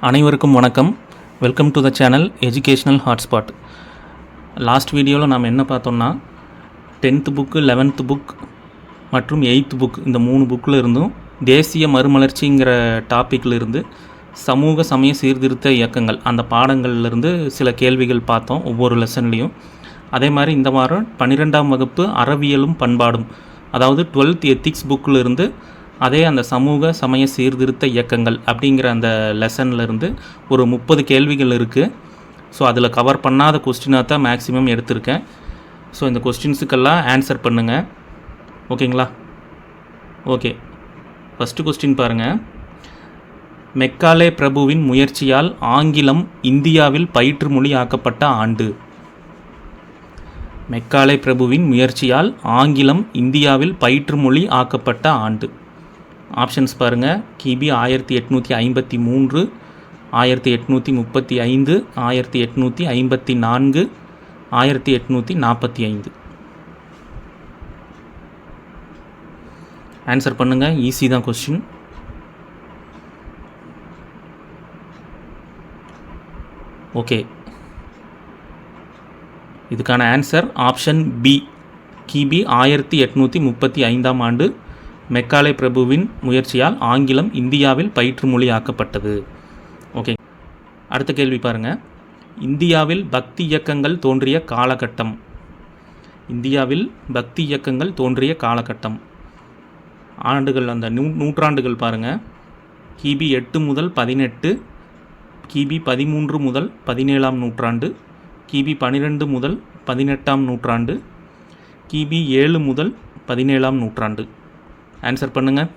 அனைவருக்கும் வணக்கம். Welcome to the channel educational hotspot. Last வீடியோவில் நாம் என்ன பார்த்தோம்னா 10th புக்கு, 11th புக் மற்றும் 8th புக் இந்த 3 புக்கில் இருந்தும் தேசிய மறுமலர்ச்சிங்கிற டாப்பிக்கில் இருந்து சமூக சமய சீர்திருத்த இயக்கங்கள் அந்த பாடங்கள்லேருந்து சில கேள்விகள் பார்த்தோம் ஒவ்வொரு லெசன்லேயும். அதே மாதிரி இந்த வாரம் 12ஆம் வகுப்பு அறவியலும் பண்பாடும், அதாவது 12th எத்திக்ஸ் புக்கில் இருந்து அதே அந்த சமூக சமய சீர்திருத்த இயக்கங்கள் அப்படிங்கிற அந்த லெசன்லேருந்து ஒரு 30 கேள்விகள் இருக்குது. ஸோ அதில் கவர் பண்ணாத கொஸ்டினாக தான் மேக்ஸிமம் எடுத்திருக்கேன். ஸோ இந்த கொஸ்டின்ஸுக்கெல்லாம் ஆன்சர் பண்ணுங்கள், ஓகேங்களா? ஓகே, ஃபஸ்ட்டு கொஸ்டின் பாருங்கள். மெக்காலே பிரபுவின் முயற்சியால் ஆங்கிலம் இந்தியாவில் பயிற்று மொழி ஆக்கப்பட்ட ஆண்டு. மெக்காலே பிரபுவின் முயற்சியால் ஆங்கிலம் இந்தியாவில் பயிற்று மொழி ஆக்கப்பட்ட ஆண்டு. ஆப்ஷன்ஸ் பாருங்கள். கிபி 1853, 1835, 1854, 1845. ஆன்சர் பண்ணுங்கள், ஈஸி தான் கொஸ்டின். ஓகே, இதுக்கான ஆன்சர் ஆப்ஷன் பி. கிபி 1835ஆம் ஆண்டு மெக்காலே பிரபுவின் முயற்சியால் ஆங்கிலம் இந்தியாவில் பயிற்று மொழி ஆக்கப்பட்டது. ஓகே, அடுத்த கேள்வி பாருங்கள். இந்தியாவில் பக்தி இயக்கங்கள் தோன்றிய காலகட்டம். இந்தியாவில் பக்தி இயக்கங்கள் தோன்றிய காலகட்டம் ஆண்டுகள், அந்த நூற்றாண்டுகள் பாருங்கள். கிபி 8 முதல் 18, கிபி 13 முதல் 17ஆம் நூற்றாண்டு, கிபி 12 முதல் 18ஆம் நூற்றாண்டு, கிபி 7 முதல் 17ஆம் நூற்றாண்டு. ஆன்சர் பண்ணுங்கள்.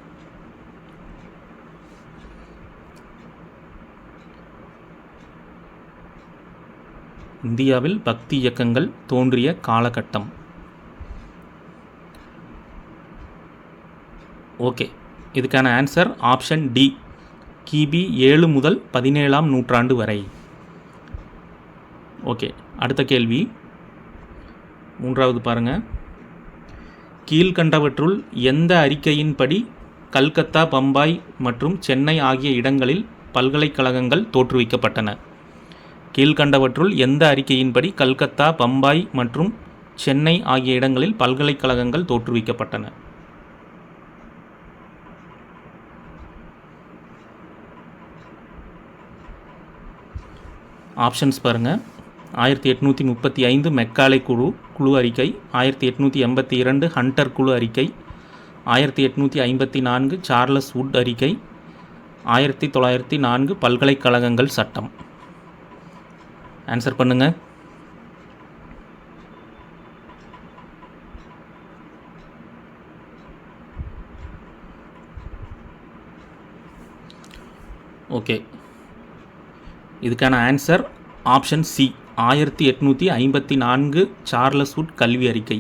இந்தியாவில் பக்தி இயக்கங்கள் தோன்றிய காலகட்டம். ஓகே, இதுக்கான ஆன்சர் ஆப்ஷன் டி. கிபி 7 முதல் 17ஆம் நூற்றாண்டு வரை. ஓகே, அடுத்த கேள்வி மூன்றாவது பாருங்கள். கீழ்கண்டவற்றுள் எந்த அறிக்கையின்படி கல்கத்தா, பம்பாய் மற்றும் சென்னை ஆகிய இடங்களில் பல்கலைக்கழகங்கள் தோற்றுவிக்கப்பட்டன? கீழ்கண்டவற்றுள் எந்த அறிக்கையின்படி கல்கத்தா, பம்பாய் மற்றும் சென்னை ஆகிய இடங்களில் பல்கலைக்கழகங்கள் தோற்றுவிக்கப்பட்டன? ஆப்ஷன்ஸ் பாருங்கள். 1835 மெக்காலே குழு அறிக்கை, 1882 ஹண்டர் குழு அறிக்கை, 1854 சார்லஸ் வுட் அறிக்கை, 1904 பல்கலைக்கழகங்கள் சட்டம். ஆன்சர் பண்ணுங்கள். ஓகே, இதுக்கான answer option C. 1854 Charles Wood கல்வி அறிக்கை.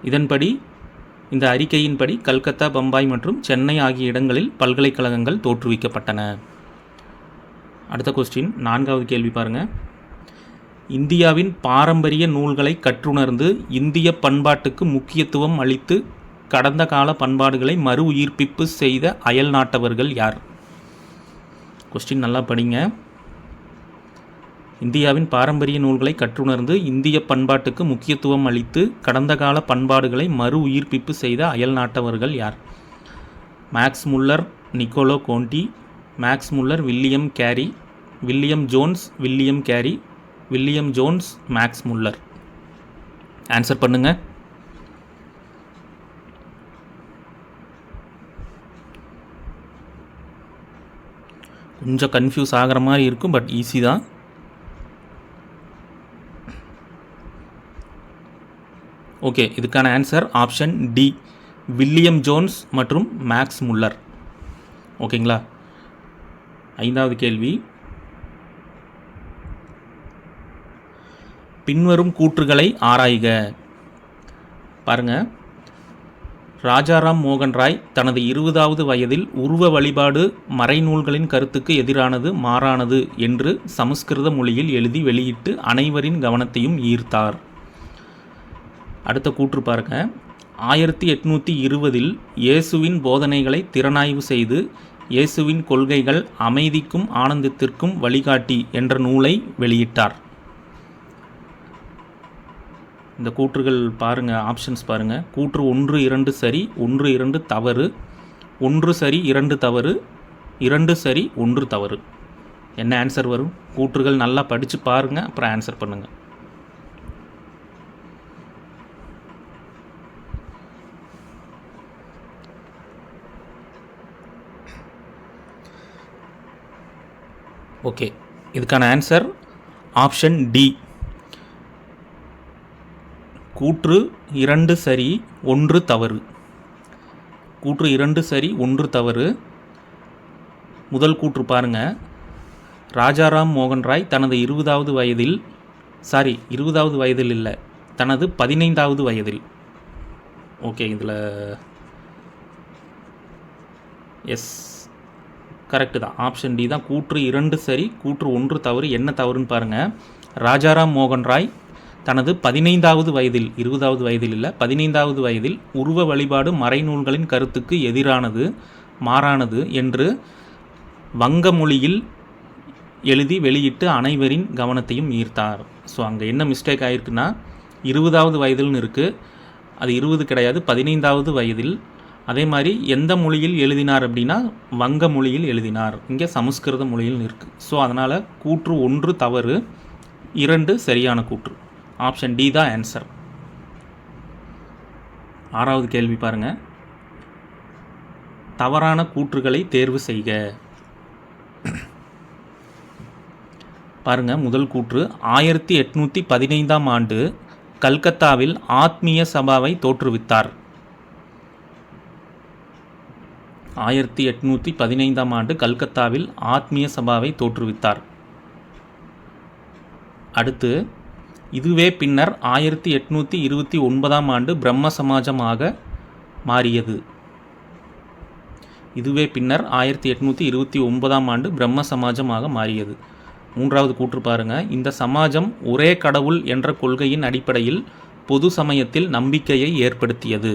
இதன்படி, இந்த அறிக்கையின்படி கல்கத்தா, பம்பாய் மற்றும் சென்னை ஆகிய இடங்களில் பல்கலைக்கழகங்கள் தோற்றுவிக்கப்பட்டன. அடுத்த கொஸ்டின், நான்காவது கேள்வி பாருங்கள். இந்தியாவின் பாரம்பரிய நூல்களை கற்றுணர்ந்து இந்திய பண்பாட்டுக்கு முக்கியத்துவம் அளித்து கடந்த கால பண்பாடுகளை மறு உயிர்ப்பிப்பு செய்த அயல் நாட்டவர்கள் யார்? கொஸ்டின் நல்லா படிங்க. இந்தியாவின் பாரம்பரிய நூல்களை கற்றுணர்ந்து இந்திய பண்பாட்டுக்கு முக்கியத்துவம் அளித்து கடந்த கால பண்பாடுகளை மறு உயிர்ப்பிப்பு செய்த அயல் நாட்டவர்கள் யார்? Max Muller, Niccolo Conti, Max Muller, William Carey, William Jones, William Carey, William Jones, Max Muller. Answer பண்ணுங்க. கொஞ்சம் கன்ஃபியூஸ் ஆகிற மாதிரி இருக்கும், பட் ஈஸி தான். ஓகே, இதுக்கான answer option D. William Jones மற்றும் மேக்ஸ் முல்லர். ஓகேங்களா? ஐந்தாவது கேள்வி. பின்வரும் கூற்றுகளை ஆராய்க. பாருங்கள். ராஜாராம் மோகன் ராய் தனது 20வது வயதில் உருவ வழிபாடு மறைநூல்களின் கருத்துக்கு எதிரானது, மாறானது என்று சமஸ்கிருத மொழியில் எழுதி வெளியிட்டு அனைவரின் கவனத்தையும் ஈர்த்தார். அடுத்த கூற்று பாருங்க. 1820 இயேசுவின் போதனைகளை திறனாய்வு செய்து இயேசுவின் கொள்கைகள் அமைதிக்கும் ஆனந்தத்திற்கும் வழிகாட்டி என்ற நூலை வெளியிட்டார். இந்த கூற்றுகள் பாருங்கள், ஆப்ஷன்ஸ் பாருங்கள். கூற்று 1 2 சரி, 1 2 தவறு, 1 சரி 2 தவறு, 2 சரி 1 தவறு. என்ன ஆன்சர் வரும்? கூற்றுகள் நல்லா படித்து பாருங்கள், அப்புறம் ஆன்சர் பண்ணுங்கள். ஓகே, இதுக்கான ஆன்சர் ஆப்ஷன் டி. கூற்று 2 சரி 1 தவறு. கூற்று 2 சரி 1 தவறு. முதல் கூற்று பாருங்கள். ராஜாராம் மோகன் ராய் தனது 20வது வயதில், 20வது வயதில் இல்லை, தனது 15வது வயதில். ஓகே, இதில் எஸ், கரெக்டு தான். ஆப்ஷன் டி தான். கூற்று 2 சரி, கூற்று 1 தவறு. என்ன தவறுன்னு பாருங்கள். ராஜாராம் மோகன் ராய் தனது 15வது வயதில், 20வது வயதில் இல்லை, 15வது வயதில் உருவ வழிபாடு மறைநூல்களின் கருத்துக்கு எதிரானது, மாறானது என்று வங்க மொழியில் எழுதி வெளியிட்டு அனைவரின் கவனத்தையும் ஈர்த்தார். ஸோ அங்கே என்ன மிஸ்டேக் ஆகிருக்குன்னா 20வது வயதில்னு இருக்குது, அது 20 கிடையாது, 15வது வயதில். அதே மாதிரி எந்த மொழியில் எழுதினார் அப்படின்னா வங்க மொழியில் எழுதினார், இங்கே சமஸ்கிருத மொழியில் இருக்குது. ஸோ அதனால் கூற்று 1 தவறு, 2 சரியான கூற்று. ஆப்ஷன் டி தான் ஆன்சர். 6வது கேள்வி பாருங்கள். தவறான கூற்றுகளை தேர்வு செய்க. பாருங்கள், முதல் கூற்று 1815ஆம் ஆண்டு கல்கத்தாவில் ஆத்மீய சபாவை தோற்றுவித்தார். 1815ஆம் ஆண்டு கல்கத்தாவில் ஆத்மீய சபாவை தோற்றுவித்தார். அடுத்து, இதுவே பின்னர் 1829ஆம் ஆண்டு பிரம்ம சமாஜமாக மாறியது. இதுவே பின்னர் 1829ஆம் ஆண்டு பிரம்ம சமாஜமாக மாறியது. 3வது கூற்று பாருங்கள். இந்த சமாஜம் ஒரே கடவுள் என்ற கொள்கையின் அடிப்படையில் பொது சமயத்தில் நம்பிக்கையை ஏற்படுத்தியது.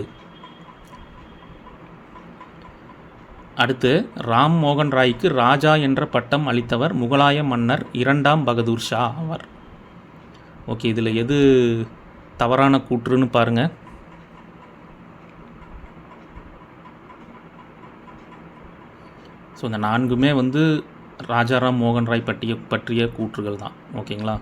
அடுத்து, ராம் மோகன் ராய்க்கு ராஜா என்ற பட்டம் அளித்தவர் முகலாய மன்னர் 2ஆம் பகதூர் ஷா ஆவார். ஓகே, இதில் எது தவறான கூற்றுன்னு பாருங்கள். ஸோ இந்த 4மே ராஜாராம் மோகன் ராய் பற்றிய கூற்றுகள் தான். ஓகேங்களா?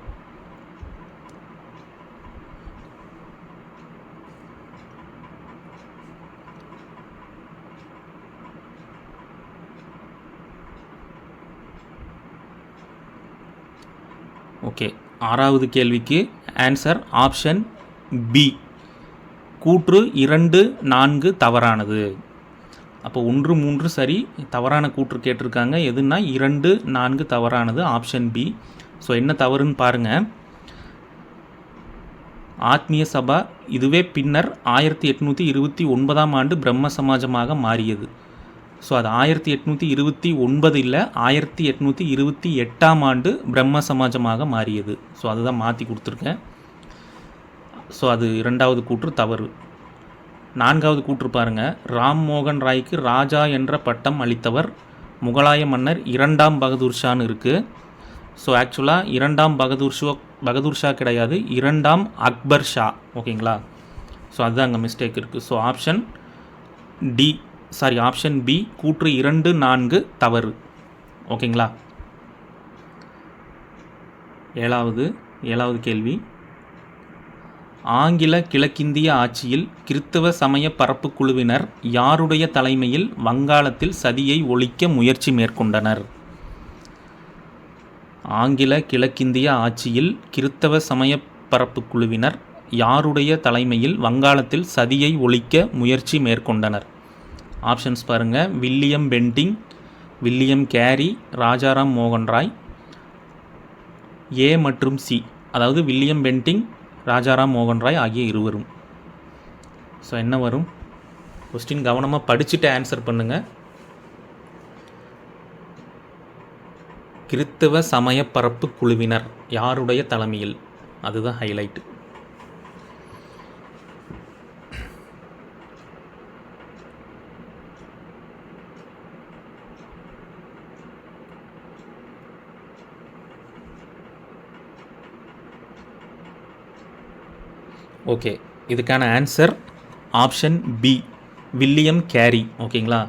ஓகே, 6வது கேள்விக்கு ஆன்சர் ஆப்ஷன் பி. கூற்று 2 4 தவறானது. அப்போ 1 3 சரி, தவறான கூற்று கேட்டிருக்காங்க. எதுனா 2 4 தவறானது, ஆப்ஷன் பி. ஸோ என்ன தவறுன்னு பாருங்கள். ஆத்மீய சபா இதுவே பின்னர் 1829ஆம் ஆண்டு பிரம்ம சமாஜமாக மாறியது. ஸோ அது 1829 இல்லை, 1828ஆம் ஆண்டு பிரம்ம சமாஜமாக மாறியது. ஸோ அதுதான் மாற்றி கொடுத்துருக்கேன். ஸோ அது 2வது கூற்று தவறு. 4வது கூற்று பாருங்கள். ராம் மோகன் ராய்க்கு ராஜா என்ற பட்டம் அளித்தவர் முகலாய மன்னர் 2ஆம் பகதூர் ஷான்னு இருக்குது. ஸோ ஆக்சுவலாக 2ஆம் பகதூர் ஷா கிடையாது, 2ஆம் அக்பர் ஷா. ஓகேங்களா? ஸோ அதுதான் அங்கே மிஸ்டேக் இருக்குது. So option D, option B, கூற்று 2 4 தவறு. ஓகேங்களா? 7வது கேள்வி. ஆங்கில கிழக்கிந்திய ஆட்சியில் கிறித்தவ சமய பரப்பு குழுவினர் யாருடைய தலைமையில் வங்காளத்தில் சதியை ஒழிக்க முயற்சி மேற்கொண்டனர்? ஆங்கில கிழக்கிந்திய ஆட்சியில் கிறித்தவ சமய பரப்பு குழுவினர் யாருடைய தலைமையில் வங்காளத்தில் சதியை ஒழிக்க முயற்சி மேற்கொண்டனர்? ஆப்ஷன்ஸ் பாருங்கள். William Bentinck, William Carey, Rajaram மோகன் ராய். ஏ மற்றும் சி, அதாவது வில்லியம் பென்டிங், ராஜாராம் மோகன் ராய் ஆகிய இருவரும். ஸோ என்ன வரும்? கொஸ்டின் கவனமாக படிச்சுட்டு ஆன்சர் பண்ணுங்கள். கிறித்தவ சமய பரப்பு குழுவினர் யாருடைய தலைமையில், அதுதான் ஹைலைட்டு. ஓகே, இதுக்கான answer option B, William Carey. ஓகேங்களா?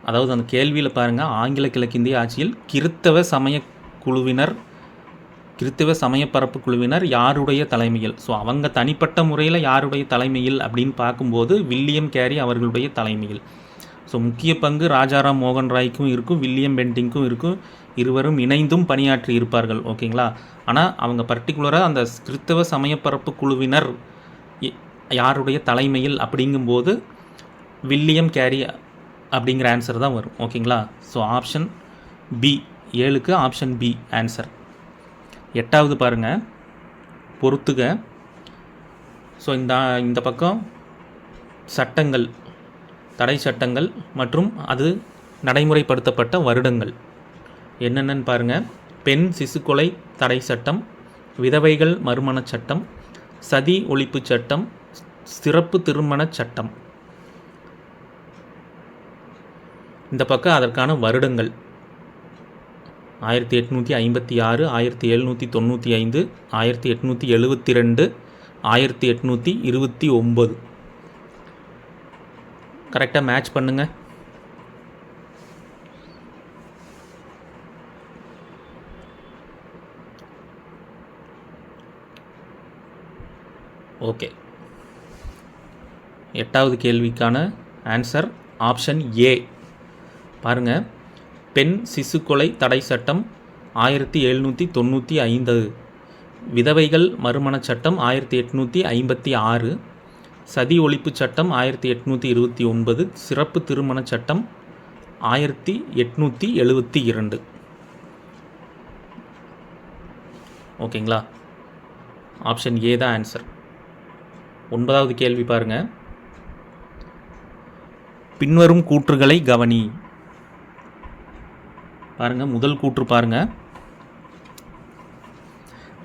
அதாவது அந்த கேள்வியில் பாருங்கள், ஆங்கில கிழக்கிந்திய ஆட்சியில் கிறித்தவ சமயப்பரப்பு குழுவினர் யாருடைய தலைமையில்? ஸோ அவங்க தனிப்பட்ட முறையில் யாருடைய தலைமையில் அப்படின்னு பார்க்கும்போது வில்லியம் கேரி அவர்களுடைய தலைமையில். ஸோ முக்கிய பங்கு ராஜாராம் மோகன் ராய்க்கும் இருக்கும், வில்லியம் பென்டிங்க்கும் இருக்கும். இருவரும் இணைந்தும் பணியாற்றி இருப்பார்கள். ஓகேங்களா? ஆனால் அவங்க பர்டிகுலராக அந்த கிறித்தவ சமயப்பரப்பு குழுவினர் யாருடைய தலைமையில் அப்படிங்கும்போது வில்லியம் கேரி அப்படிங்கிற ஆன்சர் தான் வரும். ஓகேங்களா? ஸோ ஆப்ஷன் பி, 7க்கு ஆப்ஷன் பி ஆன்சர். 8வது பாருங்கள், பொறுத்துக. ஸோ இந்த பக்கம் சட்டங்கள், தடை சட்டங்கள் மற்றும் அது நடைமுறைப்படுத்தப்பட்ட வருடங்கள் என்னென்னு பாருங்கள். பெண் சிசுக்கொலை தடை சட்டம், விதவைகள் மறுமண சட்டம், சதி ஒழிப்பு சட்டம், சிறப்பு திருமண சட்டம். இந்த பக்கம் அதற்கான வருடங்கள் 1856, 1795, 1872, 1829. கரெக்டாக மேட்ச் பண்ணுங்க. ஓகே, 8வது கேள்விக்கான ஆன்சர் ஆப்ஷன் ஏ. பாருங்கள், பெண் சிசுக்கொலை தடை சட்டம் 1795, விதவைகள் மறுமண சட்டம் 1856, சதி ஒழிப்பு சட்டம் 1829, சிறப்பு திருமண சட்டம் 1872. ஓகேங்களா? ஆப்ஷன் ஏ தான் ஆன்சர். 9வது கேள்வி பாருங்கள், பின்வரும் கூற்றுகளை கவனி. பாருங்கள், முதல் கூற்று பாருங்கள்.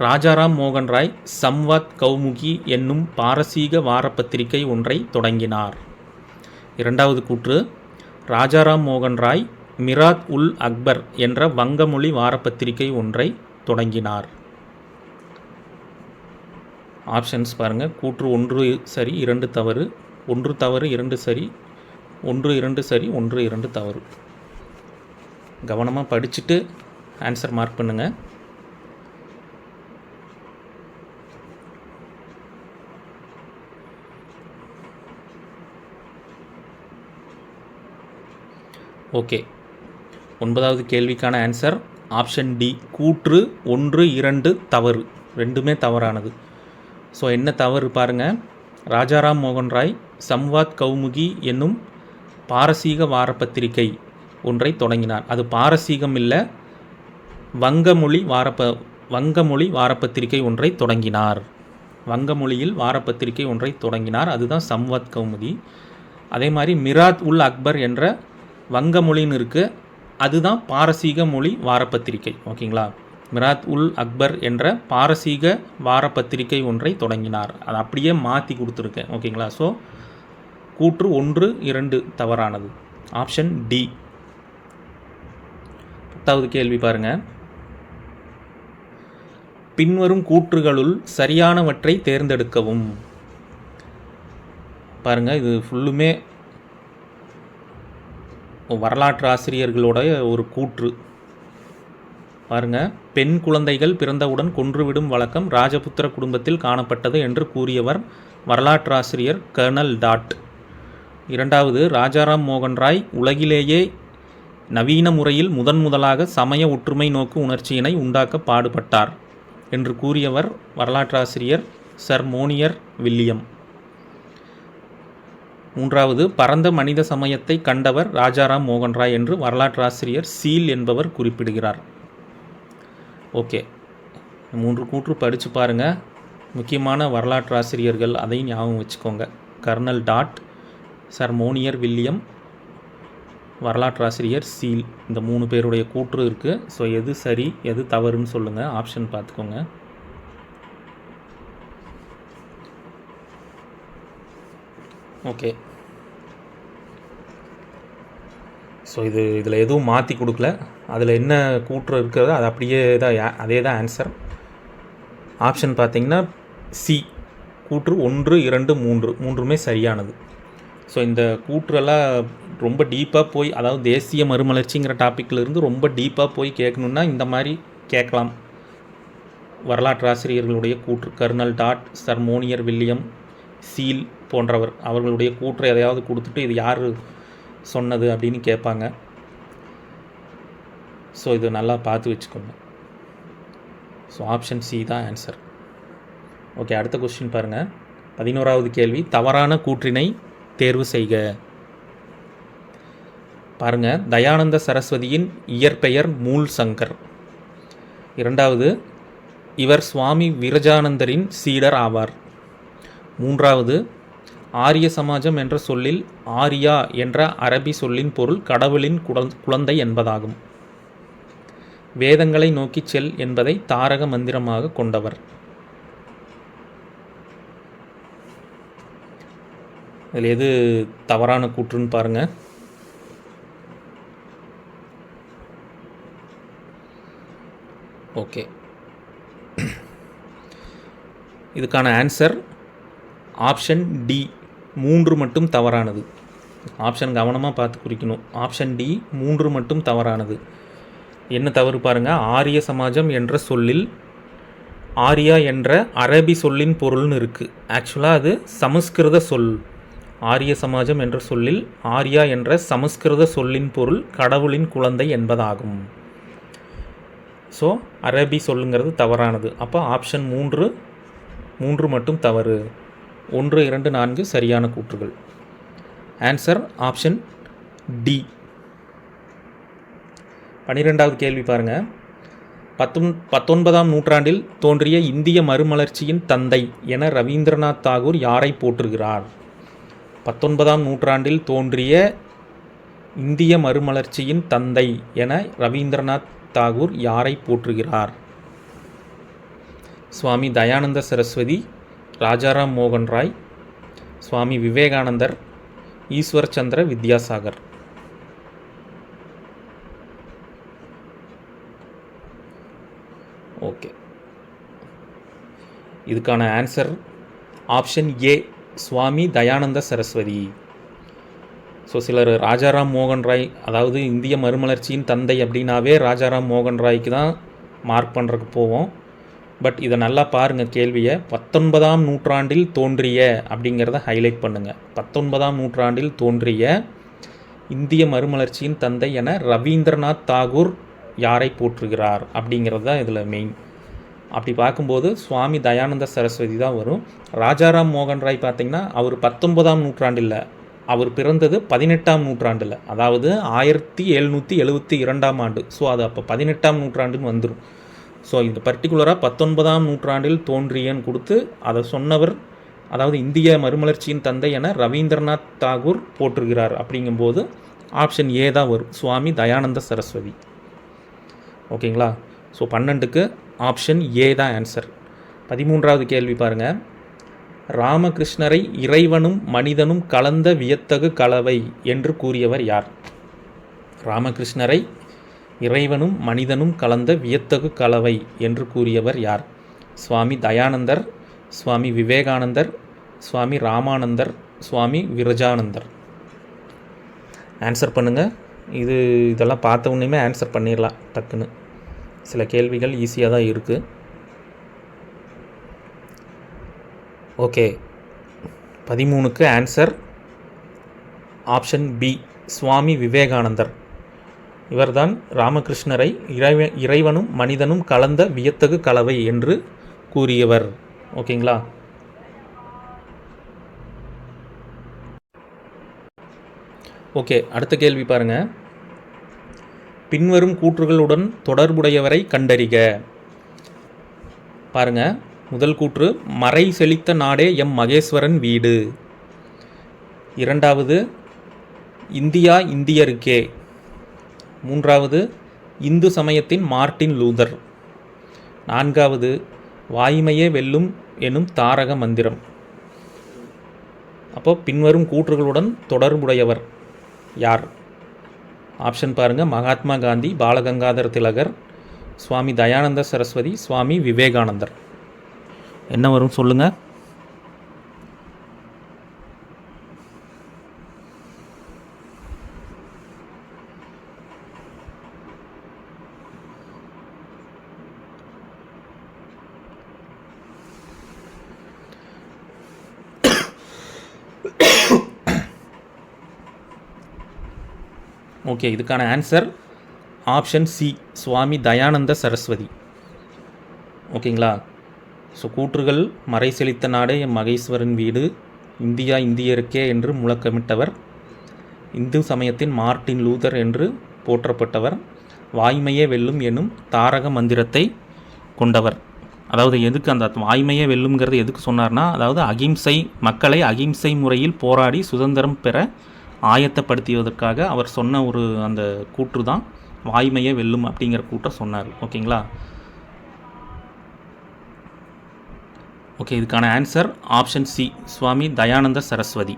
ராஜாராம் மோகன் ராய் சம்வாத் கௌமுகி என்னும் பாரசீக வாரப்பத்திரிகை ஒன்றை தொடங்கினார். 2வது கூற்று, ராஜாராம் மோகன் ராய் மிராத் உல் அக்பர் என்ற வங்கமொழி வாரப்பத்திரிகை ஒன்றை தொடங்கினார். ஆப்ஷன்ஸ் பாருங்கள். கூற்று 1 சரி, 2 தவறு, 1 தவறு, 2 சரி, 1 2 சரி, 1 2 தவறு. கவனமாக படிச்சுட்டு ஆன்சர் மார்க் பண்ணுங்கள். ஓகே, 9வது கேள்விக்கான ஆன்சர் ஆப்ஷன் டி, கூற்று 1 2 தவறு, ரெண்டுமே தவறானது. ஸோ என்ன தவறு பாருங்கள். ராஜாராம் மோகன் ராய் சம்வாத் கௌமுகி என்னும் பாரசீக வாரப்பத்திரிகை ஒன்றை தொடங்கினார். அது பாரசீகம் இல்லை, வங்கமொழி வாரப்பத்திரிகை ஒன்றை தொடங்கினார். வங்கமொழியில் வாரப்பத்திரிகை ஒன்றை தொடங்கினார், அதுதான் சம்வாத் கௌமுதி. அதே மாதிரி மிராத் உல் அக்பர் என்ற வங்கமொழின்னு இருக்குது, அதுதான் பாரசீக மொழி வாரப்பத்திரிகை. ஓகேங்களா? மிராத் உல் அக்பர் என்ற பாரசீக வாரப்பத்திரிகை ஒன்றை தொடங்கினார். அதை அப்படியே மாற்றி கொடுத்துருக்கேன். ஓகேங்களா? ஸோ கூற்று 1 2 தவறானது. Option D. 10வது கேள்வி பாருங்கள். பின்வரும் கூற்றுகளுள் சரியானவற்றை தேர்ந்தெடுக்கவும். பாருங்கள், இது ஃபுல்லுமே வரலாற்று ஆசிரியர்களோட ஒரு கூற்று. பாருங்கள், பெண் குழந்தைகள் பிறந்தவுடன் கொன்றுவிடும் வழக்கம் ராஜபுத்திர குடும்பத்தில் காணப்பட்டது என்று கூறியவர் வரலாற்றாசிரியர் கர்னல் டாட். 2வது, ராஜாராம் மோகன் ராய் உலகிலேயே நவீன முறையில் முதலாக சமய ஒற்றுமை நோக்கு உணர்ச்சியினை உண்டாக்க பாடுபட்டார் என்று கூறியவர் வரலாற்றாசிரியர் சர் மோனியர் வில்லியம். 3வது, பரந்த மனித சமயத்தை கண்டவர் ராஜாராம் மோகன் ராய் என்று வரலாற்றாசிரியர் சீல் என்பவர் குறிப்பிடுகிறார். ஓகே, 3 கூற்று படித்து பாருங்கள். முக்கியமான வரலாற்றாசிரியர்கள் அதையும் ஞாபகம் வச்சுக்கோங்க. Colonel Tod, sir Monier William, வரலாற்றாசிரியர் சீல், இந்த 3 பேருடைய கூற்று இருக்குது. ஸோ எது சரி எது தவறுன்னு சொல்லுங்கள். ஆப்ஷன் பார்த்துக்கோங்க. ஓகே, ஸோ இதில் எதுவும் மாற்றி கொடுக்கல. அதில் என்ன கூற்று இருக்கிறதோ அது அப்படியே தான், அதே தான் ஆன்சர். ஆப்ஷன் பார்த்திங்கன்னா சி, கூற்று 1, 2, 3 மூன்றுமே சரியானது. ஸோ இந்த கூற்றெல்லாம் ரொம்ப டீப்பாக போய், அதாவது தேசிய மறுமலர்ச்சிங்கிற டாப்பிக்கிலிருந்து ரொம்ப டீப்பாக போய் கேட்கணுன்னா இந்த மாதிரி கேட்கலாம். வரலாற்று ஆசிரியர்களுடைய கூற்று, Colonel Tod, sir Monier William, Seal போன்றவர் அவர்களுடைய கூற்றை எதையாவது கொடுத்துட்டு இது யார் சொன்னது அப்படின்னு கேட்பாங்க. ஸோ இது நல்லா பார்த்து வச்சுக்கோங்க. ஸோ ஆப்ஷன் சி தான் ஆன்சர். ஓகே, அடுத்த கொஸ்டின் பாருங்கள். 11வது கேள்வி, தவறான கூற்றினை தேர்வு செய்க. பாருங்கள், தயானந்த சரஸ்வதியின் இயற்பெயர் மூல் சங்கர். 2வது, இவர் சுவாமி விரஜானந்தரின் சீடர் ஆவார். 3வது, ஆரிய சமாஜம் என்ற சொல்லில் ஆரியா என்ற அரபி சொல்லின் பொருள் கடவுளின் குழந்தை என்பதாகும். வேதங்களை நோக்கிச் செல் என்பதை தாரக மந்திரமாக கொண்டவர். இதில் எது தவறான கூற்றுன்னு பாருங்கள். ஓகே, இதுக்கான ஆன்சர் ஆப்ஷன் டி, 3 மட்டும் தவறானது. ஆப்ஷன் கவனமாக பார்த்து குறிக்கணும். ஆப்ஷன் டி 3 மட்டும் தவறானது. என்ன தவறு பாருங்கள், ஆரிய சமாஜம் என்ற சொல்லில் ஆரியா என்ற அரபி சொல்லின் பொருள்னு இருக்குது. ஆக்சுவலாக அது சமஸ்கிருத சொல். ஆரிய சமாஜம் என்ற சொல்லில் ஆரியா என்ற சமஸ்கிருத சொல்லின் பொருள் கடவுளின் குழந்தை என்பதாகும். ஸோ அரபி சொல்லுங்கிறது தவறானது. அப்போ ஆப்ஷன் 3 மட்டும் தவறு. 1, 2, 4 சரியான கூற்றுகள். Answer option D. 12வது கேள்வி பாருங்கள். 19ஆம் நூற்றாண்டில் தோன்றிய இந்திய மறுமலர்ச்சியின் தந்தை என ரவீந்திரநாத் தாகூர் யாரை போற்றுகிறார்? 19ஆம் நூற்றாண்டில் தோன்றிய இந்திய மறுமலர்ச்சியின் தந்தை என ரவீந்திரநாத் தாகூர் யாரை போற்றுகிறார்? சுவாமி தயானந்த சரஸ்வதி, ராஜாராம் மோகன் ராய், சுவாமி விவேகானந்தர், ஈஸ்வர் சந்திர வித்யாசாகர். ஓகே, இதுக்கான answer option A, Swami Dayananda Saraswati. So சிலர் ராஜாராம் மோகன் ராய், அதாவது இந்திய மறுமலர்ச்சியின் தந்தை அப்படின்னாவே ராஜாராம் மோகன் ராய்க்கு தான் மார்க் பண்ணுறதுக்கு போவோம். பட் இதை நல்லா பாருங்கள் கேள்வியை. 19ஆம் நூற்றாண்டில் தோன்றிய அப்படிங்கிறத ஹைலைட் பண்ணுங்கள். 19ஆம் நூற்றாண்டில் தோன்றிய இந்திய மறுமலர்ச்சியின் தந்தை என ரவீந்திரநாத் தாகூர் யாரை போற்றுகிறார் அப்படிங்கிறது தான் இதில் மெயின். அப்படி பார்க்கும்போது சுவாமி தயானந்த சரஸ்வதி தான் வரும். ராஜாராம் மோகன் ராய் பார்த்திங்கன்னா அவர் 19ஆம் நூற்றாண்டில், அவர் பிறந்தது 18ஆம் நூற்றாண்டில், அதாவது 1772ஆம் ஆண்டு. ஸோ அது அப்போ 18ஆம் நூற்றாண்டுன்னு வந்துடும். ஸோ இது பர்டிகுலராக 19ஆம் நூற்றாண்டில் தோன்றியன்னு கொடுத்து அதை சொன்னவர், அதாவது இந்திய மறுமலர்ச்சியின் தந்தை என ரவீந்திரநாத் தாகூர் போற்றுகிறார். அப்படிங்கும்போது ஆப்ஷன் ஏ தான் வரும், சுவாமி தயானந்த சரஸ்வதி. ஓகேங்களா? ஸோ 12க்கு ஆப்ஷன் ஏ தான் ஆன்சர். 13வது கேள்வி பாருங்கள். ராமகிருஷ்ணரை இறைவனும் மனிதனும் கலந்த வியத்தகு கலவை என்று கூறியவர் யார்? ராமகிருஷ்ணரை இறைவனும் மனிதனும் கலந்த வியத்தகு கலவை என்று கூறியவர் யார்? சுவாமி தயானந்தர், சுவாமி விவேகானந்தர், சுவாமி ராமானந்தர், சுவாமி விரஜானந்தர். ஆன்சர் பண்ணுங்கள். இதெல்லாம் பார்த்த உடனே ஆன்சர் பண்ணிடலாம் டக்குன்னு. சில கேள்விகள் ஈஸியாக தான் இருக்குது. ஓகே, 13க்கு ஆன்சர் ஆப்ஷன் பி, சுவாமி விவேகானந்தர். இவர்தான் ராமகிருஷ்ணரை இறைவனும் மனிதனும் கலந்த வியத்தகு கலவை என்று கூறியவர். ஓகேங்களா? ஓகே, அடுத்த கேள்வி பாருங்கள். பின்வரும் கூற்றுகளுடன் தொடர்புடையவரை கண்டறிக. பாருங்கள், முதல் கூற்று, மறை செழித்த நாடே எம் மகேஸ்வரன் வீடு. 2வது, இந்தியா இந்தியருக்கே. 3வது, இந்து சமயத்தின் மார்ட்டின் லூதர். 4வது, வாய்மையே வெல்லும் எனும் தாரக மந்திரம். அப்போ பின்வரும் கூற்றுகளுடன் தொடர்புடையவர் யார்? ஆப்ஷன் பாருங்கள். மகாத்மா காந்தி, பாலகங்காதர திலகர், சுவாமி தயானந்த சரஸ்வதி, சுவாமி விவேகானந்தர். என்ன வரும் சொல்லுங்கள்? ஓகே, இதுக்கான ஆன்சர் ஆப்ஷன் சி, சுவாமி தயானந்த சரஸ்வதி. ஓகேங்களா? ஸோ கூற்றுகள்: மறை செழித்த நாடே எம் மகேஸ்வரன் வீடு, இந்தியா இந்தியருக்கே என்று முழக்கமிட்டவர், இந்து சமயத்தின் மார்ட்டின் லூதர் என்று போற்றப்பட்டவர், வாய்மையே வெல்லும் எனும் தாரக மந்திரத்தை கொண்டவர். அதாவது எதுக்கு அந்த வாய்மையே வெல்லுங்கிறது எதுக்கு சொன்னார்னா, அதாவது அகிம்சை, மக்களை அகிம்சை முறையில் போராடி சுதந்திரம் பெற ஆயத்தப்படுத்தியதற்காக அவர் சொன்ன ஒரு அந்த கூற்று தான் வாய்மையே வெல்லும் அப்படிங்கிற கூற்றை சொன்னார். ஓகேங்களா? ஓகே, இதுக்கான ஆன்சர் ஆப்ஷன் சி, சுவாமி தயானந்த சரஸ்வதி.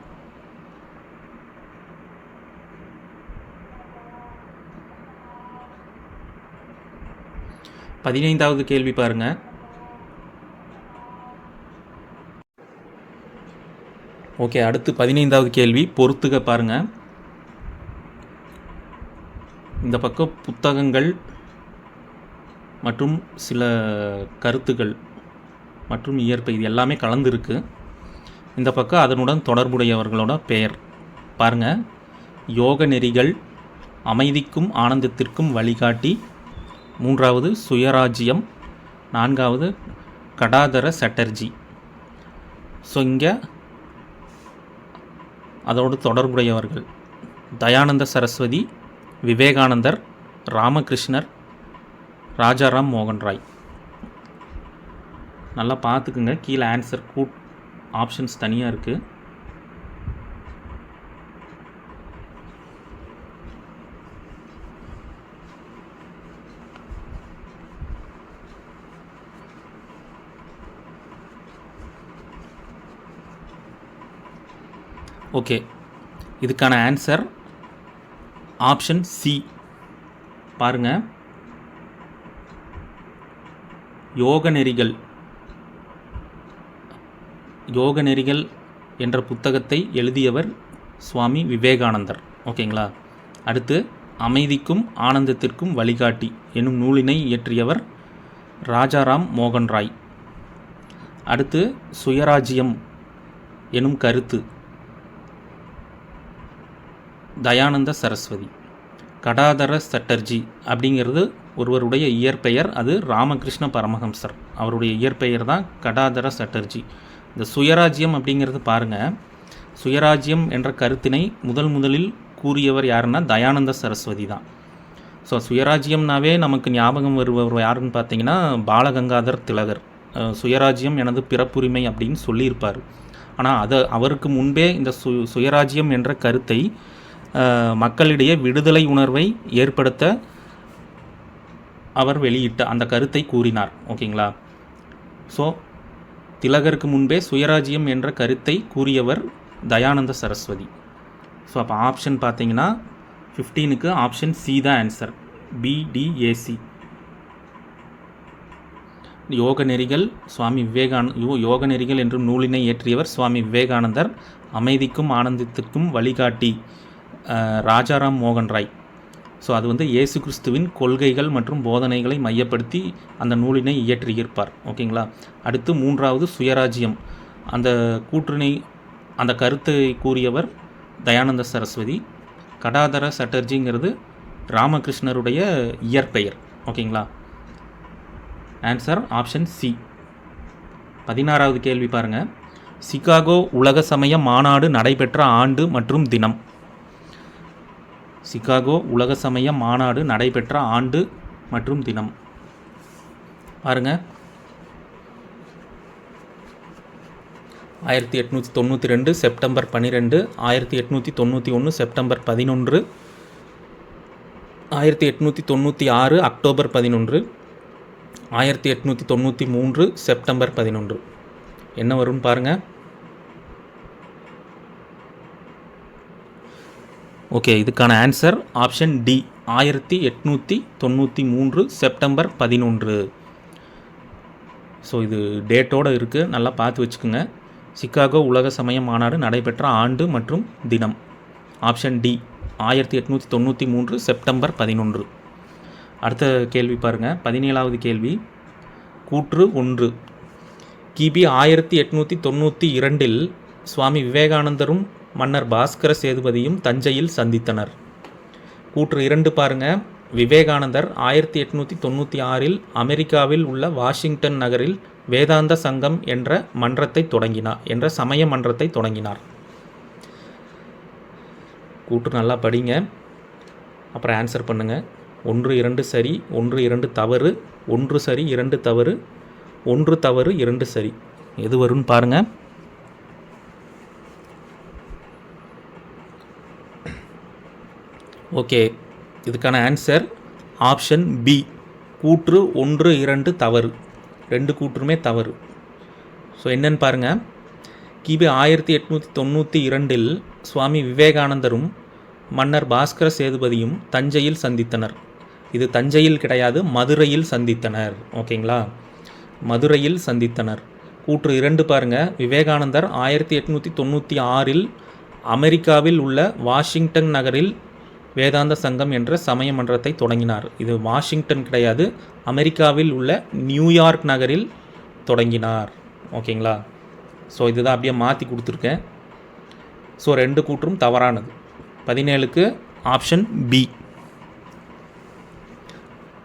பதினைந்தாவது கேள்வி பாருங்க. ஓகே, அடுத்து 15வது கேள்வி, பொறுத்துக பாருங்க. இந்த பக்கம் புத்தகங்கள் மற்றும் சில கருத்துக்கள் மற்றும் இயற்பெய் இது எல்லாமே கலந்துருக்கு. இந்த பக்கம் அதனுடன் தொடர்புடையவர்களோட பெயர் பாருங்க. யோக நெறிகள், அமைதிக்கும் ஆனந்தத்திற்கும் வழிகாட்டி, 3வது சுயராஜ்யம், 4வது கடாதர சட்டர்ஜி. ஸோ இங்கே அதோடு தொடர்புடையவர்கள் தயானந்த சரஸ்வதி, விவேகானந்தர், ராமகிருஷ்ணர், ராஜாராம் மோகன் ராய். நல்லா பார்த்துக்குங்க, கீழே ஆன்சர் ஆப்ஷன்ஸ் தனியாக இருக்குது. ஓகே, இதுக்கான ஆன்சர் ஆப்ஷன் சி பாருங்க. யோக நெறிகள் என்ற புத்தகத்தை எழுதியவர் சுவாமி விவேகானந்தர். ஓகேங்களா? அடுத்து அமைதிக்கும் ஆனந்தத்திற்கும் வழிகாட்டி என்னும் நூலினை இயற்றியவர் ராஜாராம் மோகன் ராய். அடுத்து சுயராஜ்யம் எனும் கருத்து தயானந்த சரஸ்வதி. கடாதர சட்டர்ஜி அப்படிங்கிறது ஒருவருடைய இயற்பெயர், அது ராமகிருஷ்ண பரமஹம்சர். அவருடைய இயற்பெயர் தான் கடாதர சட்டர்ஜி. இந்த சுயராஜ்யம் அப்படிங்கிறது பாருங்கள், சுயராஜ்யம் என்ற கருத்தினை முதலில் கூறியவர் யாருன்னா தயானந்த சரஸ்வதி தான். ஸோ சுயராஜ்யம்னாவே நமக்கு ஞாபகம் வருபவர் யாருன்னு பார்த்தீங்கன்னா பாலகங்காதர் திலகர். சுயராஜ்யம் எனது பிறப்புரிமை அப்படின்னு சொல்லியிருப்பார். ஆனால் அவருக்கு முன்பே இந்த சுயராஜ்யம் என்ற கருத்தை மக்களிடையே விடுதலை உணர்வை ஏற்படுத்த அவர் வெளியிட்ட அந்த கருத்தை கூறினார். ஓகேங்களா? ஸோ திலகருக்கு முன்பே சுயராஜ்யம் என்ற கருத்தை கூறியவர் தயானந்த சரஸ்வதி. ஸோ அப்போ ஆப்ஷன் பார்த்தீங்கன்னா 15க்கு ஆப்ஷன் சி தான் ஆன்சர், BDAC. யோக நெறிகள் யோக நெறிகள் என்றும் நூலினை இயற்றியவர் சுவாமி விவேகானந்தர். அமைதிக்கும் ஆனந்தத்திற்கும் வழிகாட்டி ராஜாராம் மோகன் ராய். ஸோ அது இயேசு கிறிஸ்துவின் கொள்கைகள் மற்றும் போதனைகளை மையப்படுத்தி அந்த நூலினை இயற்றியிருப்பார். ஓகேங்களா? அடுத்து 3வது சுயராஜ்யம், அந்த அந்த கருத்தை கூறியவர் தயானந்த சரஸ்வதி. கடாதர சட்டர்ஜிங்கிறது ராமகிருஷ்ணருடைய இயற்பெயர். ஓகேங்களா? Answer option C. 16வது கேள்வி பாருங்கள். சிகாகோ உலக சமய மாநாடு நடைபெற்ற ஆண்டு மற்றும் தினம். சிகாகோ உலக சமய மாநாடு நடைபெற்ற ஆண்டு மற்றும் தினம் பாருங்க. 1892 செப்டம்பர் 12, 1891 செப்டம்பர் 11, 1896 அக்டோபர் 11, 1893 செப்டம்பர் 11. என்ன வரும்னு பாருங்கள். ஓகே, இதுக்கான answer option D, 1893 September 11. So இது டேட்டோடு இருக்குது, நல்லா பார்த்து வச்சுக்கோங்க. சிகாகோ உலக சமய மாநாடு நடைபெற்ற ஆண்டு மற்றும் தினம் ஆப்ஷன் டி, 1893 செப்டம்பர் 11. அடுத்த கேள்வி பாருங்கள். 17வது கேள்வி. கூற்று 1. கிபி 1892 சுவாமி விவேகானந்தரும் மன்னர் பாஸ்கர சேதுபதியும் தஞ்சையில் சந்தித்தனர். கூற்று 2 பாருங்கள். விவேகானந்தர் 1896 அமெரிக்காவில் உள்ள வாஷிங்டன் நகரில் வேதாந்த சங்கம் என்ற மன்றத்தை தொடங்கினார், என்ற சமய மன்றத்தை தொடங்கினார். கூற்று நல்லா படிங்க, அப்புறம் ஆன்சர் பண்ணுங்கள். 1 2 சரி, 1 2 தவறு, 1 சரி 2 தவறு, 1 தவறு 2 சரி. எது வரும்னு பாருங்கள். ஓகே, இதுக்கான ஆன்சர் ஆப்ஷன் பி. கூற்று 1 2 தவறு, 2 கூற்றுமே தவறு. ஸோ என்னன்னு பாருங்கள். கிபி 1892 சுவாமி விவேகானந்தரும் மன்னர் பாஸ்கர சேதுபதியும் தஞ்சையில் சந்தித்தனர். இது தஞ்சையில் கிடையாது, மதுரையில் சந்தித்தனர். ஓகேங்களா, மதுரையில் சந்தித்தனர். கூற்று 2 பாருங்கள். விவேகானந்தர் 1896 அமெரிக்காவில் உள்ள வாஷிங்டன் நகரில் வேதாந்த சங்கம் என்ற சமய மன்றத்தை தொடங்கினார். இது வாஷிங்டன் கிடையாது, அமெரிக்காவில் உள்ள நியூயார்க் நகரில் தொடங்கினார். ஓகேங்களா, ஸோ இதுதான் அப்படியே மாற்றி கொடுத்துருக்கேன். ஸோ 2 கூற்றும் தவறானது. 17க்கு ஆப்ஷன் பி.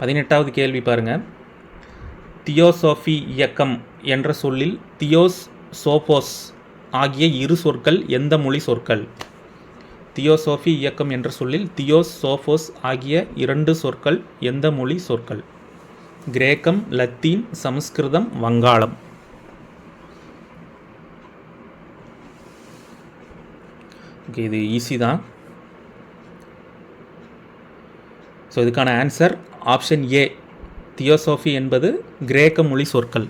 18வது கேள்வி பாருங்கள். தியோசோஃபி இயக்கம் என்ற சொல்லில் தியோஸ், சோபோஸ் ஆகிய இரு சொற்கள் எந்த மொழி சொற்கள்? தியோசோஃபி இயக்கம் என்ற சொல்லில் தியோஸ், சோபோஸ் ஆகிய 2 சொற்கள் எந்த மொழி சொற்கள்? கிரேக்கம், லத்தீன், சமஸ்கிருதம், வங்காளம். ஓகே, இது ஈஸி தான். ஸோ இதுக்கான ஆன்சர் ஆப்ஷன் ஏ. தியோசோஃபி என்பது கிரேக்க மொழி சொற்கள்.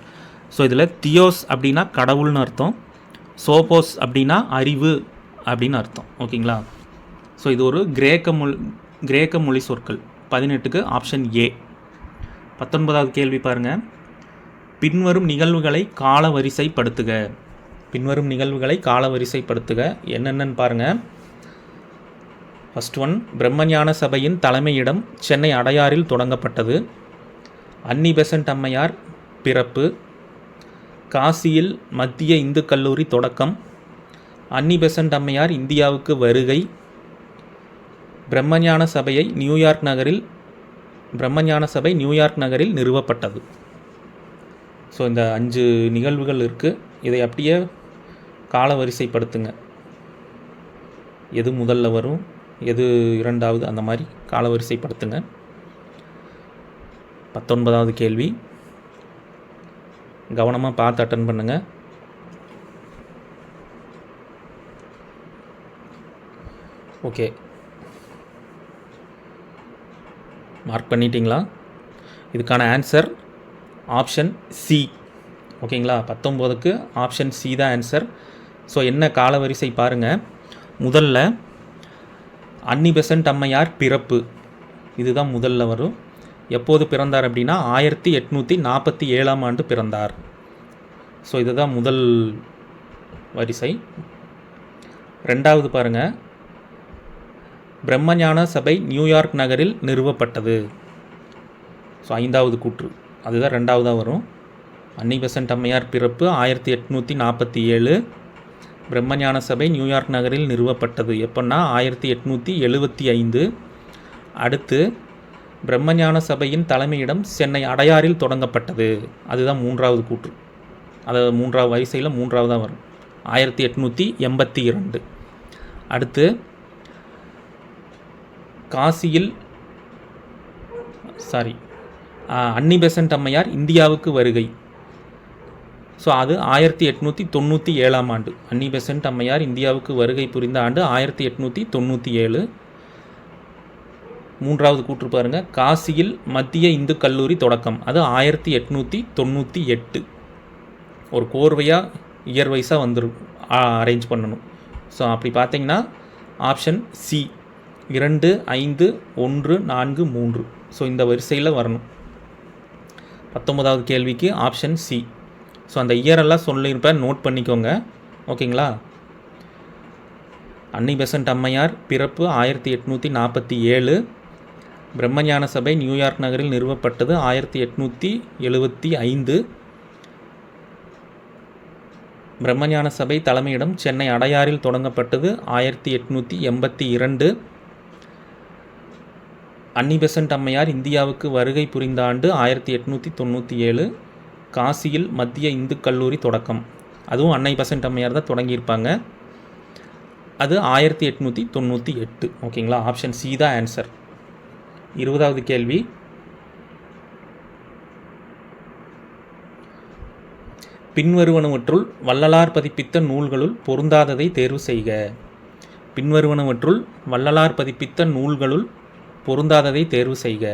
ஸோ இதில் தியோஸ் அப்படின்னா கடவுள்னு அர்த்தம், சோபோஸ் அப்படின்னா அறிவு அப்படின்னு அர்த்தம். ஓகேங்களா, ஸோ இது ஒரு கிரேக்க மொழி சொற்கள். 18க்கு ஆப்ஷன் ஏ. 19வது கேள்வி பாருங்கள். பின்வரும் நிகழ்வுகளை காலவரிசைப்படுத்துக. பின்வரும் நிகழ்வுகளை காலவரிசைப்படுத்துக. என்னென்னு பாருங்கள். ஃபஸ்ட் ஒன், பிரம்மஞான சபையின் தலைமையிடம் சென்னை அடையாறில் தொடங்கப்பட்டது. அன்னி பெசன்ட் அம்மையார் பிறப்பு. காசியில் மத்திய இந்து கல்லூரி தொடக்கம். அன்னி பெசன்ட் அம்மையார் இந்தியாவுக்கு வருகை. பிரம்மஞான சபை நியூயார்க் நகரில் நிறுவப்பட்டது. ஸோ இந்த 5 நிகழ்வுகள் இருக்குது. இதை அப்படியே காலவரிசைப்படுத்துங்க. எது முதல்ல வரும், எது இரண்டாவது, அந்த மாதிரி காலவரிசைப்படுத்துங்க. 19வது கேள்வி கவனமாக பார்த்து அட்டன் பண்ணுங்கள். ஓகே, மார்க் பண்ணிட்டீங்களா? இதுக்கான ஆன்சர் ஆப்ஷன் சி. ஓகேங்களா, 19க்கு ஆப்ஷன் சி தான் ஆன்சர். ஸோ என்ன காலவரிசை பாருங்கள். முதல்ல அன்னி பெசன்ட் அம்மையார் பிறப்பு, இதுதான் முதல்ல வரும். எப்போது பிறந்தார் அப்படின்னா 1847 ஆண்டு பிறந்தார். ஸோ இதுதான் முதல் வரிசை. ரெண்டாவது பாருங்கள், பிரம்மஞான சபை நியூயார்க் நகரில் நிறுவப்பட்டது. ஸோ 5வது கூற்று, அதுதான் 2வதாக வரும். அன்னி பெசன்ட் அம்மையார் பிறப்பு 1847, பிரம்மஞான சபை நியூயார்க் நகரில் நிறுவப்பட்டது எப்போன்னா 1875. அடுத்து பிரம்மஞான சபையின் தலைமையிடம் சென்னை அடையாறில் தொடங்கப்பட்டது, அதுதான் 3வது கூற்று. அதாவது 3வது வரிசையில் 3வதாக வரும், 1882. அடுத்து காசியில் அன்னி பெசன்ட் அம்மையார் இந்தியாவுக்கு வருகை. ஸோ அது 1897 ஆண்டு. அன்னி பெசன்ட் அம்மையார் இந்தியாவுக்கு வருகை புரிந்த ஆண்டு 1897. 3வது கூற்று பாருங்கள், காசியில் மத்திய இந்து கல்லூரி தொடக்கம், அது 1898. ஒரு கோர்வையாக இயர் வைஸாக அரேஞ்ச் பண்ணணும். ஸோ அப்படி பார்த்தீங்கன்னா ஆப்ஷன் சி 2, 5, 1, 4, 3. ஸோ இந்த வரிசையில் வரணும். 19வது கேள்விக்கு ஆப்ஷன் சி. ஸோ அந்த இயரெல்லாம் சொல்லியிருப்பேன், நோட் பண்ணிக்கோங்க. ஓகேங்களா, அன்னி பெசன்ட் அம்மையார் பிறப்பு 1847, பிரம்மஞான சபை நியூயார்க் நகரில் நிறுவப்பட்டது 1875, பிரம்மஞான சபை தலைமையிடம் சென்னை அடையாறில் தொடங்கப்பட்டது 1882, அன்னி பெசன்ட் அம்மையார் இந்தியாவுக்கு வருகை புரிந்த ஆண்டு 1897. காசியில் மத்திய இந்து கல்லூரி தொடக்கம். அதுவும் அன்னை பெசன்ட் அம்மையார் தான் தொடங்கியிருப்பாங்க. அது 1898. ஓகேங்களா, ஆப்ஷன் சி தான் ஆன்சர். 20வது கேள்வி, பின்வருவனவற்றுள் வள்ளலார் பதிப்பித்த நூல்களுள் பொருந்தாததை தேர்வு செய்க. பின்வருவனவற்றுள் வள்ளலார் பதிப்பித்த நூல்களுள் பொருந்தாததை தேர்வு செய்க.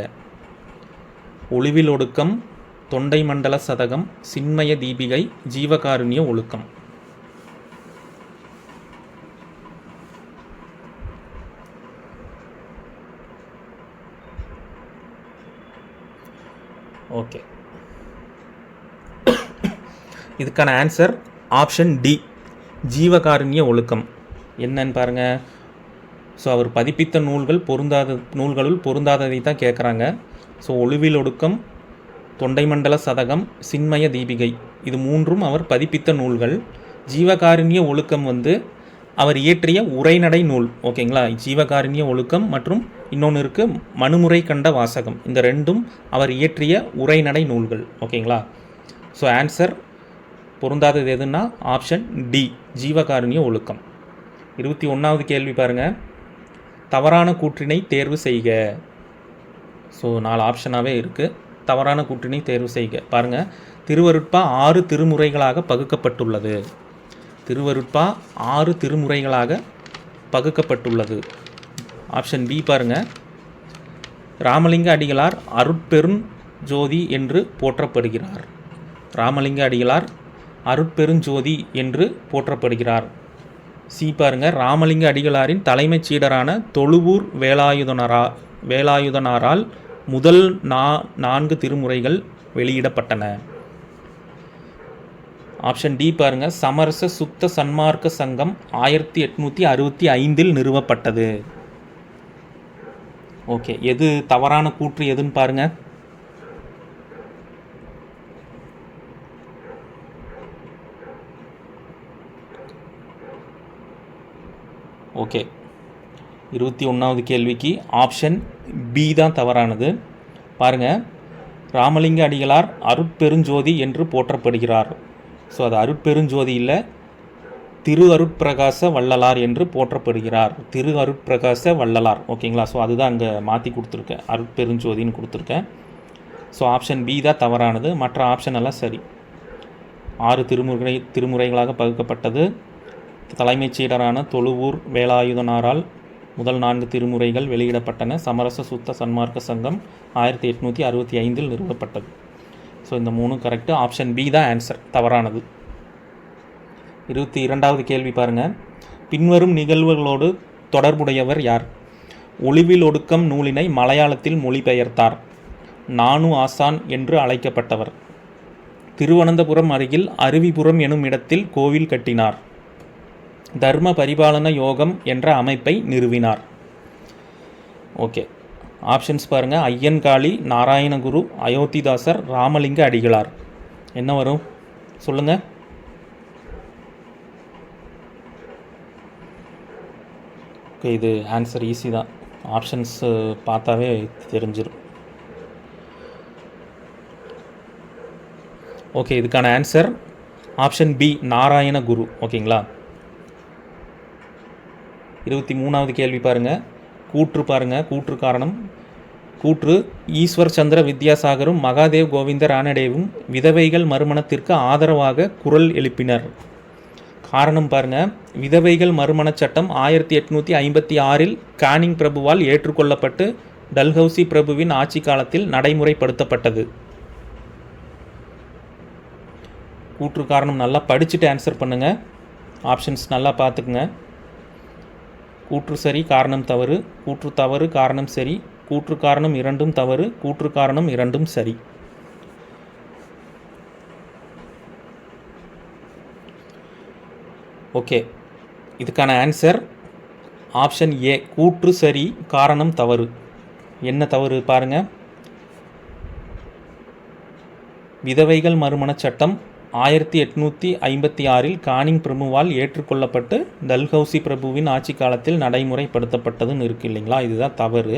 ஒளிவில் ஒடுக்கம், தொண்டை மண்டல சதகம், சின்மய தீபிகை, ஜீவகாருண்ய ஒழுக்கம். ஓகே, இதுக்கான ஆன்சர் ஆப்ஷன் டி, ஜீவகாருண்ய ஒழுக்கம். என்னன்னு பாருங்கள். ஸோ அவர் பதிப்பித்த நூல்களுள் பொருந்தாததை தான் கேட்குறாங்க. ஸோ ஒளிவில் ஒடுக்கம், தொண்டை மண்டல சதகம், சின்மய தீபிகை, இது மூன்றும் அவர் பதிப்பித்த நூல்கள். ஜீவகாருண்ய ஒழுக்கம் அவர் இயற்றிய உரைநடை நூல். ஓகேங்களா, ஜீவகாருண்ய ஒழுக்கம் மற்றும் இன்னொன்று இருக்குது மனுமுறை கண்ட வாசகம். இந்த ரெண்டும் அவர் இயற்றிய உரைநடை நூல்கள். ஓகேங்களா, ஸோ ஆன்சர் பொருந்தாதது எதுன்னா ஆப்ஷன் டி, ஜீவகாருண்ய ஒழுக்கம். 21வது கேள்வி பாருங்கள். தவறான கூற்றினை தேர்வு செய்க. ஸோ 4 ஆப்ஷனாகவே இருக்குது. தவறான கூற்றினை தேர்வு செய்க. பாருங்கள், திருவருட்பா 6 திருமுறைகளாக பகுக்கப்பட்டுள்ளது. திருவருட்பா 6 திருமுறைகளாக பகுக்கப்பட்டுள்ளது. ஆப்ஷன் பி பாருங்கள், ராமலிங்க அடிகளார் அருட்பெருஞ் ஜோதி என்று போற்றப்படுகிறார். ராமலிங்க அடிகளார் அருட்பெருஞ்சோதி என்று போற்றப்படுகிறார். சி பாருங்கள், ராமலிங்க அடிகளாரின் தலைமைச் சீடரான தொழுவூர் வேலாயுதனாரால் முதல் 4 திருமுறைகள் வெளியிடப்பட்டன. ஆப்ஷன் டி பாருங்கள், சமரச சுத்த சன்மார்க்க சங்கம் 1865 நிறுவப்பட்டது. ஓகே, எது தவறான கூற்று எதுன்னு பாருங்கள். ஓகே, 21வது கேள்விக்கு ஆப்ஷன் பி தான் தவறானது. பாருங்கள், ராமலிங்க அடிகளார் அருட்பெருஞ்சோதி என்று போற்றப்படுகிறார். ஸோ அது அருட்பெருஞ்சோதி இல்லை, திரு அருட்பிரகாச வள்ளலார் என்று போற்றப்படுகிறார். திரு அருட்பிரகாச வள்ளலார். ஓகேங்களா, ஸோ அதுதான் அங்கே மாற்றி கொடுத்துருக்கேன், அருட்பெருஞ்சோதின்னு கொடுத்துருக்கேன். ஸோ ஆப்ஷன் பி தான் தவறானது. மற்ற ஆப்ஷன் எல்லாம் சரி. 6 திருமுறைகளாக பகுக்கப்பட்டது. தலைமைச் சீடரான தொழுவூர் வேலாயுதனாரால் முதல் 4 திருமுறைகள் வெளியிடப்பட்டன. சமரச சுத்த சன்மார்க்க சங்கம் 1865 நிறுவப்பட்டது. ஸோ இந்த 3 கரெக்டு. ஆப்ஷன் பி தான் ஆன்சர், தவறானது. 22வது கேள்வி பாருங்கள். பின்வரும் நிகழ்வுகளோடு தொடர்புடையவர் யார்? ஒளிவில் ஒடுக்கம் நூலினை மலையாளத்தில் மொழிபெயர்த்தார். நானு ஆசான் என்று அழைக்கப்பட்டவர். திருவனந்தபுரம் அருகில் அருவிபுரம் எனும் இடத்தில் கோவில் கட்டினார். தர்ம பரிபாலன யோகம் என்ற அமைப்பை நிறுவினார். ஓகே, ஆப்ஷன்ஸ் பாருங்கள். ஐயன்காளி, நாராயணகுரு, அயோத்திதாசர், ராமலிங்க அடிகளார். என்ன வரும் சொல்லுங்கள். ஓகே, இது ஆன்சர் ஈஸி தான். ஆப்ஷன்ஸ் பார்த்தாவே தெரிஞ்சிடும். ஓகே, இதுக்கான ஆன்சர் ஆப்ஷன் பி, நாராயணகுரு. ஓகேங்களா. 23வது கேள்வி பாருங்கள். கூற்று பாருங்கள், கூற்று காரணம். கூற்று, ஈஸ்வர் சந்திர வித்யாசாகரும் மகாதேவ் கோவிந்த ரானடேவும் விதவைகள் மறுமணத்திற்கு ஆதரவாக குரல் எழுப்பினர். காரணம் பாருங்கள், விதவைகள் மறுமணச் சட்டம் 1856 கானிங் பிரபுவால் ஏற்றுக்கொள்ளப்பட்டு டல்ஹவுசி பிரபுவின் ஆட்சி காலத்தில் நடைமுறைப்படுத்தப்பட்டது. கூற்று காரணம் நல்லா படிச்சுட்டு ஆன்சர் பண்ணுங்கள். ஆப்ஷன்ஸ் நல்லா பார்த்துக்குங்க. கூற்று சரி, காரணம் தவறு. கூற்று தவறு, காரணம் சரி. கூற்று காரணம் இரண்டும் தவறு. கூற்று காரணம் இரண்டும் சரி. ஓகே, இதுக்கான ஆன்சர் ஆப்ஷன் ஏ, கூற்று சரி, காரணம் தவறு. என்ன தவறு பாருங்கள். விதவைகள் மறுமணச் சட்டம் 1856 கானிங் பிரபுவால் ஏற்றுக்கொள்ளப்பட்டு டல்ஹவுசி பிரபுவின் ஆட்சி காலத்தில் நடைமுறைப்படுத்தப்பட்டதுன்னு இருக்குது இல்லைங்களா, இதுதான் தவறு.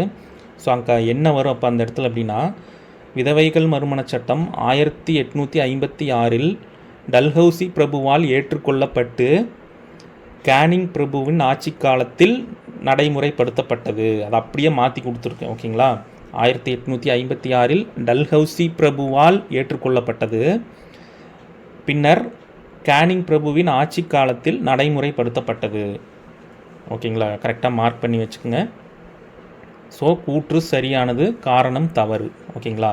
ஸோ அங்கே என்ன வரும் அப்போ அந்த இடத்துல அப்படின்னா, விதவைகள் மறுமண சட்டம் 1856 டல்ஹௌசி பிரபுவால் ஏற்றுக்கொள்ளப்பட்டு கேனிங் பிரபுவின் ஆட்சி காலத்தில் நடைமுறைப்படுத்தப்பட்டது. அதை அப்படியே மாற்றி கொடுத்துருக்கேன். ஓகேங்களா, 1856 டல்ஹௌசி பிரபுவால் ஏற்றுக்கொள்ளப்பட்டது, பின்னர் கேனிங் பிரபுவின் ஆட்சி காலத்தில் நடைமுறைப்படுத்தப்பட்டது. ஓகேங்களா, கரெக்டாக மார்க் பண்ணி வச்சுக்கோங்க. ஸோ கூற்று சரியானது, காரணம் தவறு. ஓகேங்களா,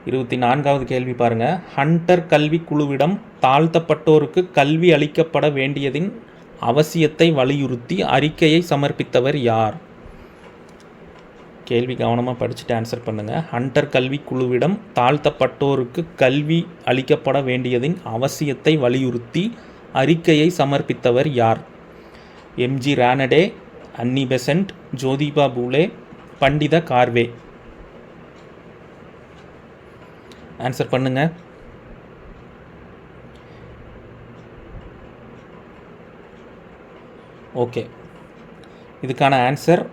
24வது கேள்வி பாருங்கள். ஹண்டர் கல்வி குழுவிடம் தாழ்த்தப்பட்டோருக்கு கல்வி அளிக்கப்பட வேண்டியதின் அவசியத்தை வலியுறுத்தி அறிக்கையை சமர்ப்பித்தவர் யார்? கேள்வி கவனமாக படிச்சுட்டு ஆன்சர் பண்ணுங்கள். ஹண்டர் கல்வி குழுவிடம் தாழ்த்தப்பட்டோருக்கு கல்வி அளிக்கப்பட வேண்டியதின் அவசியத்தை வலியுறுத்தி அறிக்கையை சமர்ப்பித்தவர் யார்? எம்ஜி ரானடே, அன்னி பெசன்ட், ஜோதிபா பூலே, பண்டித கார்வே. ஆன்சர் பண்ணுங்க. ஓகே, இதுக்கான answer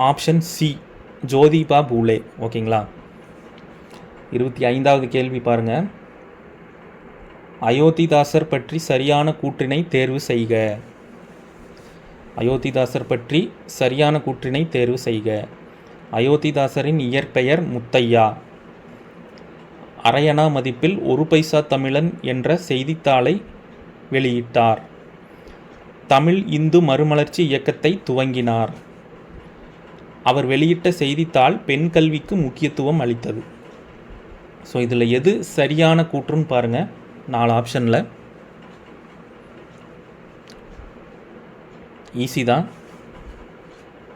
option C, Jyotiba Phule. ஓகேங்களா, 25வது கேள்வி பாருங்க. அயோத்திதாசர் பற்றி சரியான கூற்றினை தேர்வு செய்க. அயோத்திதாசர் பற்றி சரியான கூற்றினை தேர்வு செய்க. அயோத்திதாசரின் இயற்பெயர் முத்தையா. அரையணா மதிப்பில் 1 பைசா தமிழன் என்ற செய்தித்தாளை வெளியிட்டார். தமிழ் இந்து மறுமலர்ச்சி இயக்கத்தை துவங்கினார். அவர் வெளியிட்ட செய்தித்தாள் பெண் கல்விக்கு முக்கியத்துவம் அளித்தது. ஸோ இதில் எது சரியான கூற்றுன்னு பாருங்கள். 4 ஆப்ஷனில் ஈஸி தான்,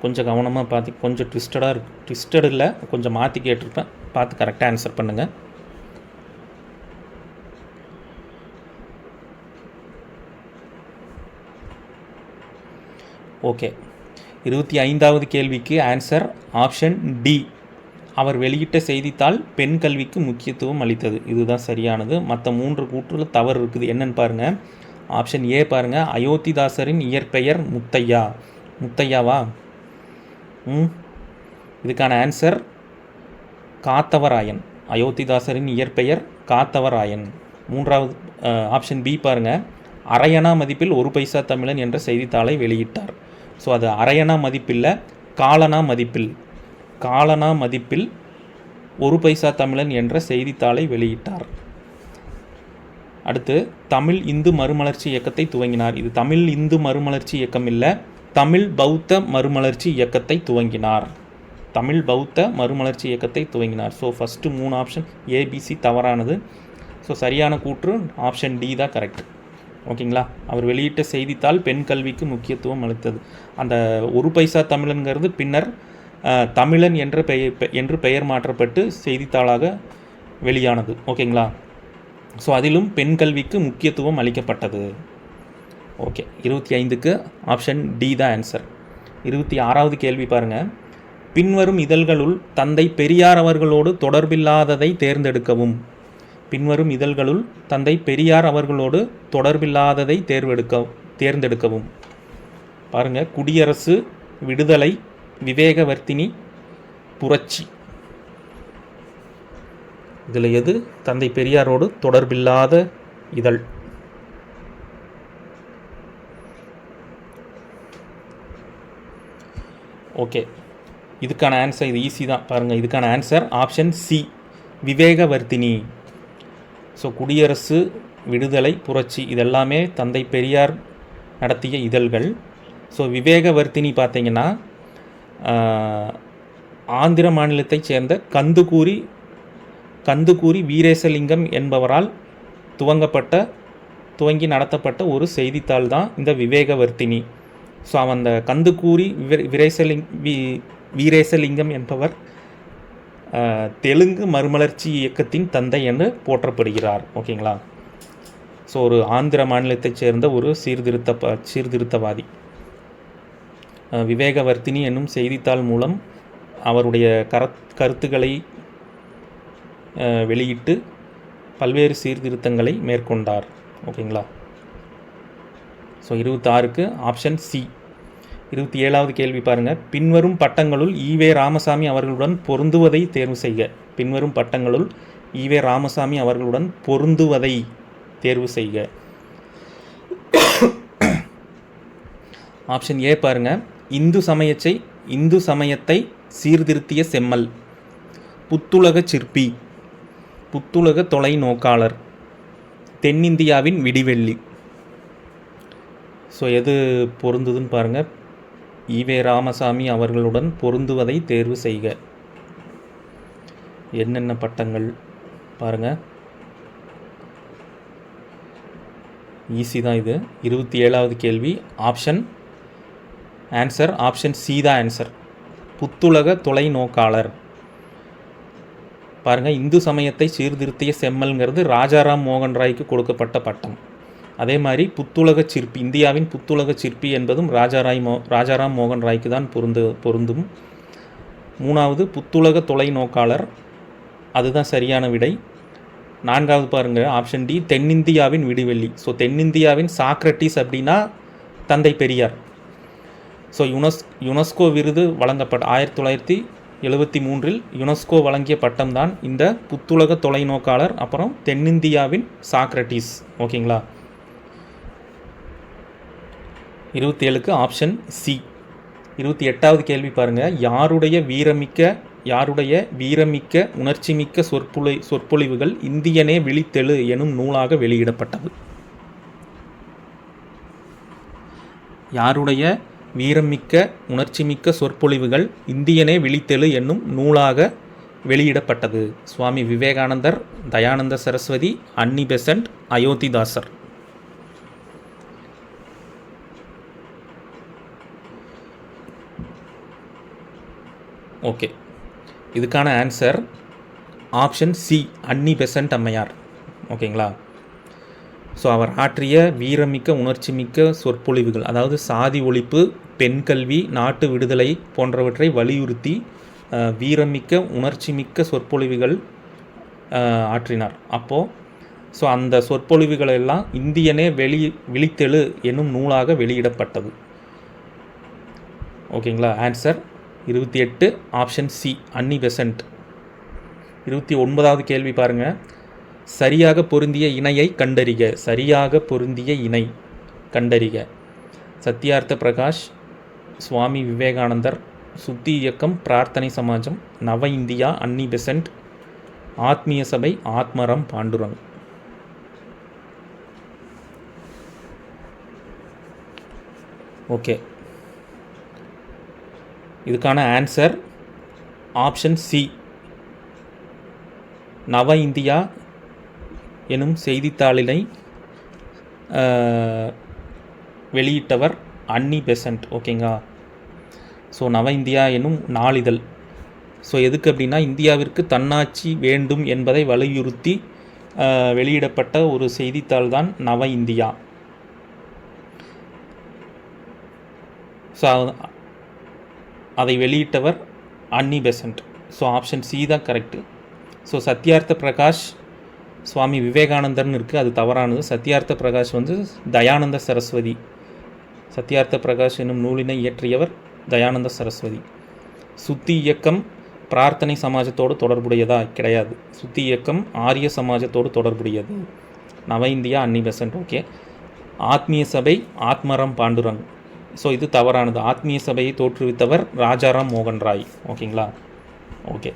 கொஞ்சம் கவனமாக பார்த்து, கொஞ்சம் ட்விஸ்டடாக இருக்கு. ட்விஸ்டட் இல்லை, கொஞ்சம் மாற்றி கேட்டிருப்பேன், பார்த்து கரெக்டாக ஆன்சர் பண்ணுங்கள். ஓகே, 25வது கேள்விக்கு ஆன்சர் ஆப்ஷன் டி, அவர் வெளியிட்ட செய்தித்தாள் பெண் கல்விக்கு முக்கியத்துவம் அளித்தது. இதுதான் சரியானது. மற்ற 3 கூற்றுல தவறு இருக்குது. என்னன்னு பாருங்கள். ஆப்ஷன் ஏ பாருங்கள், அயோத்திதாசரின் இயற்பெயர் முத்தையா. முத்தையாவா? இதுக்கான ஆன்சர் காத்தவராயன். அயோத்திதாசரின் இயற்பெயர் காத்தவராயன். 3வது ஆப்ஷன் பி பாருங்கள், அரையணா மதிப்பில் 1 பைசா தமிழன் என்ற செய்தித்தாளை வெளியிட்டார். ஸோ அது அரையணா மதிப்பில், காலனா மதிப்பில், காலனா மதிப்பில் 1 பைசா தமிழன் என்ற செய்தித்தாளை வெளியிட்டார். அடுத்து தமிழ் இந்து மறுமலர்ச்சி இயக்கத்தை துவங்கினார். இது தமிழ் இந்து மறுமலர்ச்சி இயக்கம் இல்லை, தமிழ் பௌத்த மறுமலர்ச்சி இயக்கத்தை துவங்கினார். தமிழ் பௌத்த மறுமலர்ச்சி இயக்கத்தை துவங்கினார். ஸோ ஃபஸ்ட்டு 3 ஆப்ஷன் ஏபிசி தவறானது. ஸோ சரியான கூற்று ஆப்ஷன் டி தான் கரெக்ட். ஓகேங்களா, அவர் வெளியிட்ட செய்தித்தாள் பெண் கல்விக்கு முக்கியத்துவம் அளித்தது. அந்த 1 பைசா தமிழன்கிறது பின்னர் தமிழன் என்று பெயர் மாற்றப்பட்டு செய்தித்தாளாக வெளியானது. ஓகேங்களா, ஸோ அதிலும் பெண் கல்விக்கு முக்கியத்துவம் அளிக்கப்பட்டது. ஓகே, 25க்கு ஆப்ஷன் டி தான் ஆன்சர். 26வது கேள்வி பாருங்கள். பின்வரும் இதழ்களுள் தந்தை பெரியார் அவர்களோடு தொடர்பில்லாததை தேர்ந்தெடுக்கவும். பின்வரும் இதழ்களுள் தந்தை பெரியார் அவர்களோடு தொடர்பில்லாததை தேர்ந்தெடுக்கவும். பாருங்கள், குடியரசு, விடுதலை, விவேகவர்த்தினி, புரட்சி. இதில் எது தந்தை பெரியாரோடு தொடர்பில்லாத இதழ்? ஓகே, இதுக்கான ஆன்சர் இது ஈஸி தான். பாருங்கள், இதுக்கான ஆன்சர் ஆப்ஷன் சி, விவேகவர்த்தினி. ஸோ குடியரசு, விடுதலை, புரட்சி இதெல்லாமே தந்தை பெரியார் நடத்திய இதழ்கள். ஸோ விவேகவர்த்தினி பார்த்திங்கன்னா ஆந்திர மாநிலத்தைச் சேர்ந்த கந்துக்கூரி வீரேசலிங்கம் என்பவரால் துவங்கி நடத்தப்பட்ட ஒரு செய்தித்தாள் தான் இந்த விவேகவர்த்தினி. ஸோ அந்த கந்துக்கூரி வீரேசலிங்கம் என்பவர் தெலுங்கு மறுமலர்ச்சி இயக்கத்தின் தந்தை என்று போற்றப்படுகிறார். ஓகேங்களா, ஸோ ஒரு ஆந்திர மாநிலத்தைச் சேர்ந்த ஒரு சீர்திருத்தவாதி. விவேகவர்த்தினி என்னும் செய்தித்தாள் மூலம் அவருடைய கருத்துக்களை வெளியிட்டு பல்வேறு சீர்திருத்தங்களை மேற்கொண்டார். ஓகேங்களா, ஸோ 26க்கு ஆப்ஷன் சி, 27வது கேள்வி பாருங்கள். பின்வரும் பட்டங்களுள் ஈவே ராமசாமி அவர்களுடன் பொருந்துவதை தேர்வு செய்க. பின்வரும் பட்டங்களுள் ஈவே ராமசாமி அவர்களுடன் பொருந்துவதை தேர்வு செய்க. ஆப்ஷன் ஏ பாருங்கள். இந்து சமயத்தை சீர்திருத்திய செம்மல், புத்துலக சிற்பி, புத்துலக தொலைநோக்காளர், தென்னிந்தியாவின் விடிவெள்ளி. ஸோ எது பொருந்துதுன்னு பாருங்கள். ஈவே ராமசாமி அவர்களுடன் பொருந்துவதை தேர்வு செய்க. என்னென்ன பட்டங்கள் பாருங்கள். ஈஸி தான் இது. 27வது கேள்வி. ஆப்ஷன் சி தான் ஆன்சர். புத்துலக தொலைநோக்காளர். பாருங்கள், இந்து சமயத்தை சீர்திருத்திய செம்மல்ங்கிறது ராஜாராம் மோகன் ராய்க்கு கொடுக்கப்பட்ட பட்டம். அதே மாதிரி புத்துலக சிற்பி, இந்தியாவின் புத்துலக சிற்பி என்பதும் ராஜாராம் மோகன் ராய்க்கு தான் பொருந்தும். 3வது புத்துலக தொலைநோக்காளர், அதுதான் சரியான விடை. 4வது பாருங்கள், ஆப்ஷன் டி தென்னிந்தியாவின் விடிவெள்ளி. ஸோ தென்னிந்தியாவின் சாக்ரட்டிஸ் அப்படின்னா தந்தை பெரியார். ஸோ யுனெஸ்கோ விருது வழங்கப்பட்ட 1973 யுனெஸ்கோ வழங்கிய பட்டம் தான் இந்த புத்துலக தொலைநோக்காளர், அப்புறம் தென்னிந்தியாவின் சாக்ரட்டிஸ். ஓகேங்களா? 27க்கு ஆப்ஷன் சி. 28வது கேள்வி பாருங்கள். யாருடைய வீரமிக்க உணர்ச்சிமிக்க சொற்பொழிவுகள் இந்தியனே விழித்தெழு எனும் நூலாக வெளியிடப்பட்டது? யாருடைய வீரமிக்க உணர்ச்சிமிக்க சொற்பொழிவுகள் இந்தியனே விழித்தெழு என்னும் நூலாக வெளியிடப்பட்டது? சுவாமி விவேகானந்தர், தயானந்த சரஸ்வதி, அன்னி பெசன்ட், அயோத்திதாசர். ஓகே, இதுக்கான ஆன்சர் ஆப்ஷன் சி, அன்னி பெசன்ட் அம்மையார். ஓகேங்களா? ஸோ அவர் ஆற்றிய வீரமிக்க உணர்ச்சிமிக்க சொற்பொழிவுகள், அதாவது சாதி ஒழிப்பு, பெண் கல்வி, நாட்டு விடுதலை போன்றவற்றை வலியுறுத்தி வீரமிக்க உணர்ச்சிமிக்க சொற்பொழிவுகள் ஆற்றினார். அப்போது ஸோ அந்த சொற்பொழிவுகள் எல்லாம் இந்தியனே விழித்தெழு என்னும் நூலாக வெளியிடப்பட்டது. ஓகேங்களா? ஆன்சர் 28 ஆப்ஷன் சி, அன்னி பெசன்ட். 29வது கேள்வி பாருங்கள். சரியாக பொருந்திய இணையை கண்டறிக. சரியாக பொருந்திய இணை கண்டறிக. சத்யார்த்த பிரகாஷ், சுவாமி விவேகானந்தர், சுத்தி இயக்கம், பிரார்த்தனை சமாஜம், நவ இந்தியா, அன்னி பெசன்ட், ஆத்மீய சபை, ஆத்மரம் பாண்டுரங். ஓகே, இதுக்கான ஆன்சர் ஆப்ஷன் சி, நவ இந்தியா எனும் செய்தித்தாளினை வெளியிட்டவர் அன்னி பெசன்ட். ஓகேங்களா? ஸோ நவ இந்தியா எனும் நாளிதழ். ஸோ எதுக்கு அப்படின்னா இந்தியாவிற்கு தன்னாட்சி வேண்டும் என்பதை வலியுறுத்தி வெளியிடப்பட்ட ஒரு செய்தித்தாள் தான் நவ இந்தியா. ஸோ அதை வெளியிட்டவர் அன்னி பெசன்ட். ஸோ ஆப்ஷன் சி தான் கரெக்டு. ஸோ சத்யார்த்த பிரகாஷ், சுவாமி விவேகானந்தர்னு இருக்குது, அது தவறானது. சத்யார்த்த பிரகாஷ் வந்து தயானந்த சரஸ்வதி. சத்யார்த்த பிரகாஷ் என்னும் நூலினை இயற்றியவர் தயானந்த சரஸ்வதி. சுத்தி இயக்கம் பிரார்த்தனை சமாஜத்தோடு தொடர்புடையதா? கிடையாது. சுத்தி இயக்கம் ஆரிய சமாஜத்தோடு தொடர்புடையது. நவ இந்தியா, அன்னி பெசன்ட். ஓகே. ஆத்மீய சபை, ஆத்மரம் பாண்டுரங். ஸோ இது தவறானது. ஆத்மீய சபையை தோற்றுவித்தவர் ராஜாராம் மோகன் ராய். ஓகேங்களா? ஓகே.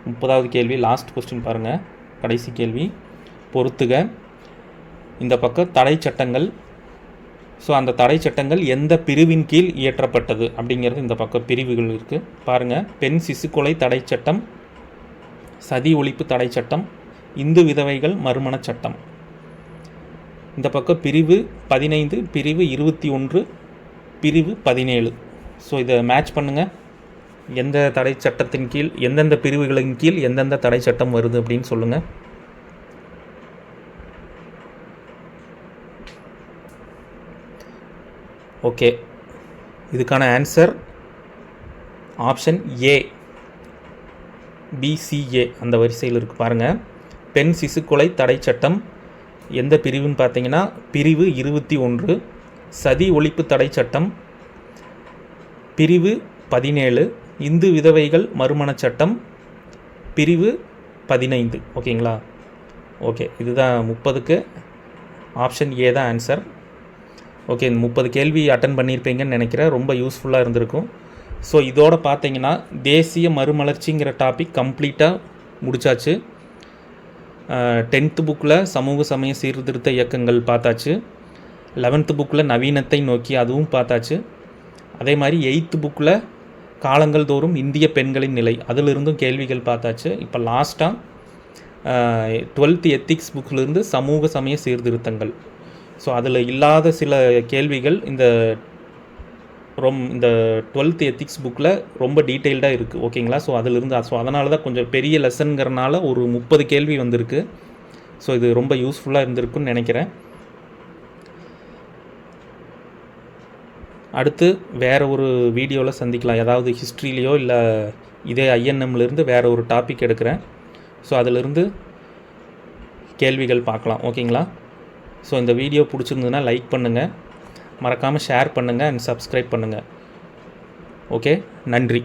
30வது கேள்வி, லாஸ்ட் கொஸ்டின் பாருங்கள், கடைசி கேள்வி. பொறுத்துக. இந்த பக்கம் தடை சட்டங்கள். ஸோ அந்த தடை சட்டங்கள் எந்த பிரிவின் கீழ் இயற்றப்பட்டது அப்படிங்கிறது இந்த பக்கம் பிரிவுகள் இருக்குது பாருங்கள். பெண் சிசுக்கொலை தடை சட்டம், சதி ஒழிப்பு தடை சட்டம், இந்து விதவைகள் மறுமண சட்டம். இந்த பக்கம் பிரிவு 15, பிரிவு 21, பிரிவு 17. ஸோ இதை மேட்ச் பண்ணுங்கள். எந்த தடை சட்டத்தின் கீழ், எந்தெந்த பிரிவுகளின் கீழ் எந்தெந்த தடை சட்டம் வருது அப்படின்னு சொல்லுங்கள். ஓகே, இதுக்கான ஆன்சர் ஆப்ஷன் ஏ, பிசிஏ அந்த வரிசையில் இருக்குது பாருங்கள். பெண் சிசுக்கொலை தடை சட்டம் எந்த பிரிவுன்னு பார்த்தீங்கன்னா பிரிவு 21. சதி ஒழிப்பு தடை சட்டம் பிரிவு 17 இந்து விதவைகள் மறுமணச் சட்டம் பிரிவு 15. ஓகேங்களா? ஓகே, இதுதான் 30க்கு ஆப்ஷன் ஏ தான் ஆன்சர். ஓகே, இந்த 30 கேள்வி அட்டன் பண்ணியிருப்பீங்கன்னு நினைக்கிறேன். ரொம்ப யூஸ்ஃபுல்லாக இருந்திருக்கும். ஸோ இதோட பார்த்தீங்கன்னா தேசிய மறுமலர்ச்சிங்கிற டாபிக் கம்ப்ளீட்டாக முடித்தாச்சு. 10th புக்கில் சமூக சமய சீர்திருத்த இயக்கங்கள் பார்த்தாச்சு. 11th புக்கில் நவீனத்தை நோக்கி அதுவும் பார்த்தாச்சு. அதே மாதிரி 8th புக்கில் காலங்கள் தோறும் இந்திய பெண்களின் நிலை அதிலிருந்தும் கேள்விகள் பார்த்தாச்சு. இப்போ லாஸ்ட்டாக 12th எத்திக்ஸ் புக்கிலிருந்து சமூக சமய சீர்திருத்தங்கள். ஸோ அதில் இல்லாத சில கேள்விகள் இந்த 12th எத்திக்ஸ் புக்கில் ரொம்ப டீட்டெயில்டாக இருக்குது. ஓகேங்களா? ஸோ அதனால தான் கொஞ்சம் பெரிய லெசனுங்கிறனால ஒரு 30 கேள்வி வந்திருக்கு. ஸோ இது ரொம்ப யூஸ்ஃபுல்லாக இருந்திருக்குன்னு நினைக்கிறேன். அடுத்து வேறு ஒரு வீடியோவில் சந்திக்கலாம். ஏதாவது ஹிஸ்ட்ரிலேயோ இல்லை இதே ஐஎன்எம்லேருந்து வேறு ஒரு டாபிக் எடுக்கிறேன். ஸோ அதிலிருந்து கேள்விகள் பார்க்கலாம். ஓகேங்களா? ஸோ இந்த வீடியோ பிடிச்சிருந்ததுன்னா லைக் பண்ணுங்கள், மறக்காமல் ஷேர் பண்ணுங்கள் அண்ட் சப்ஸ்கிரைப் பண்ணுங்கள். ஓகே, நன்றி.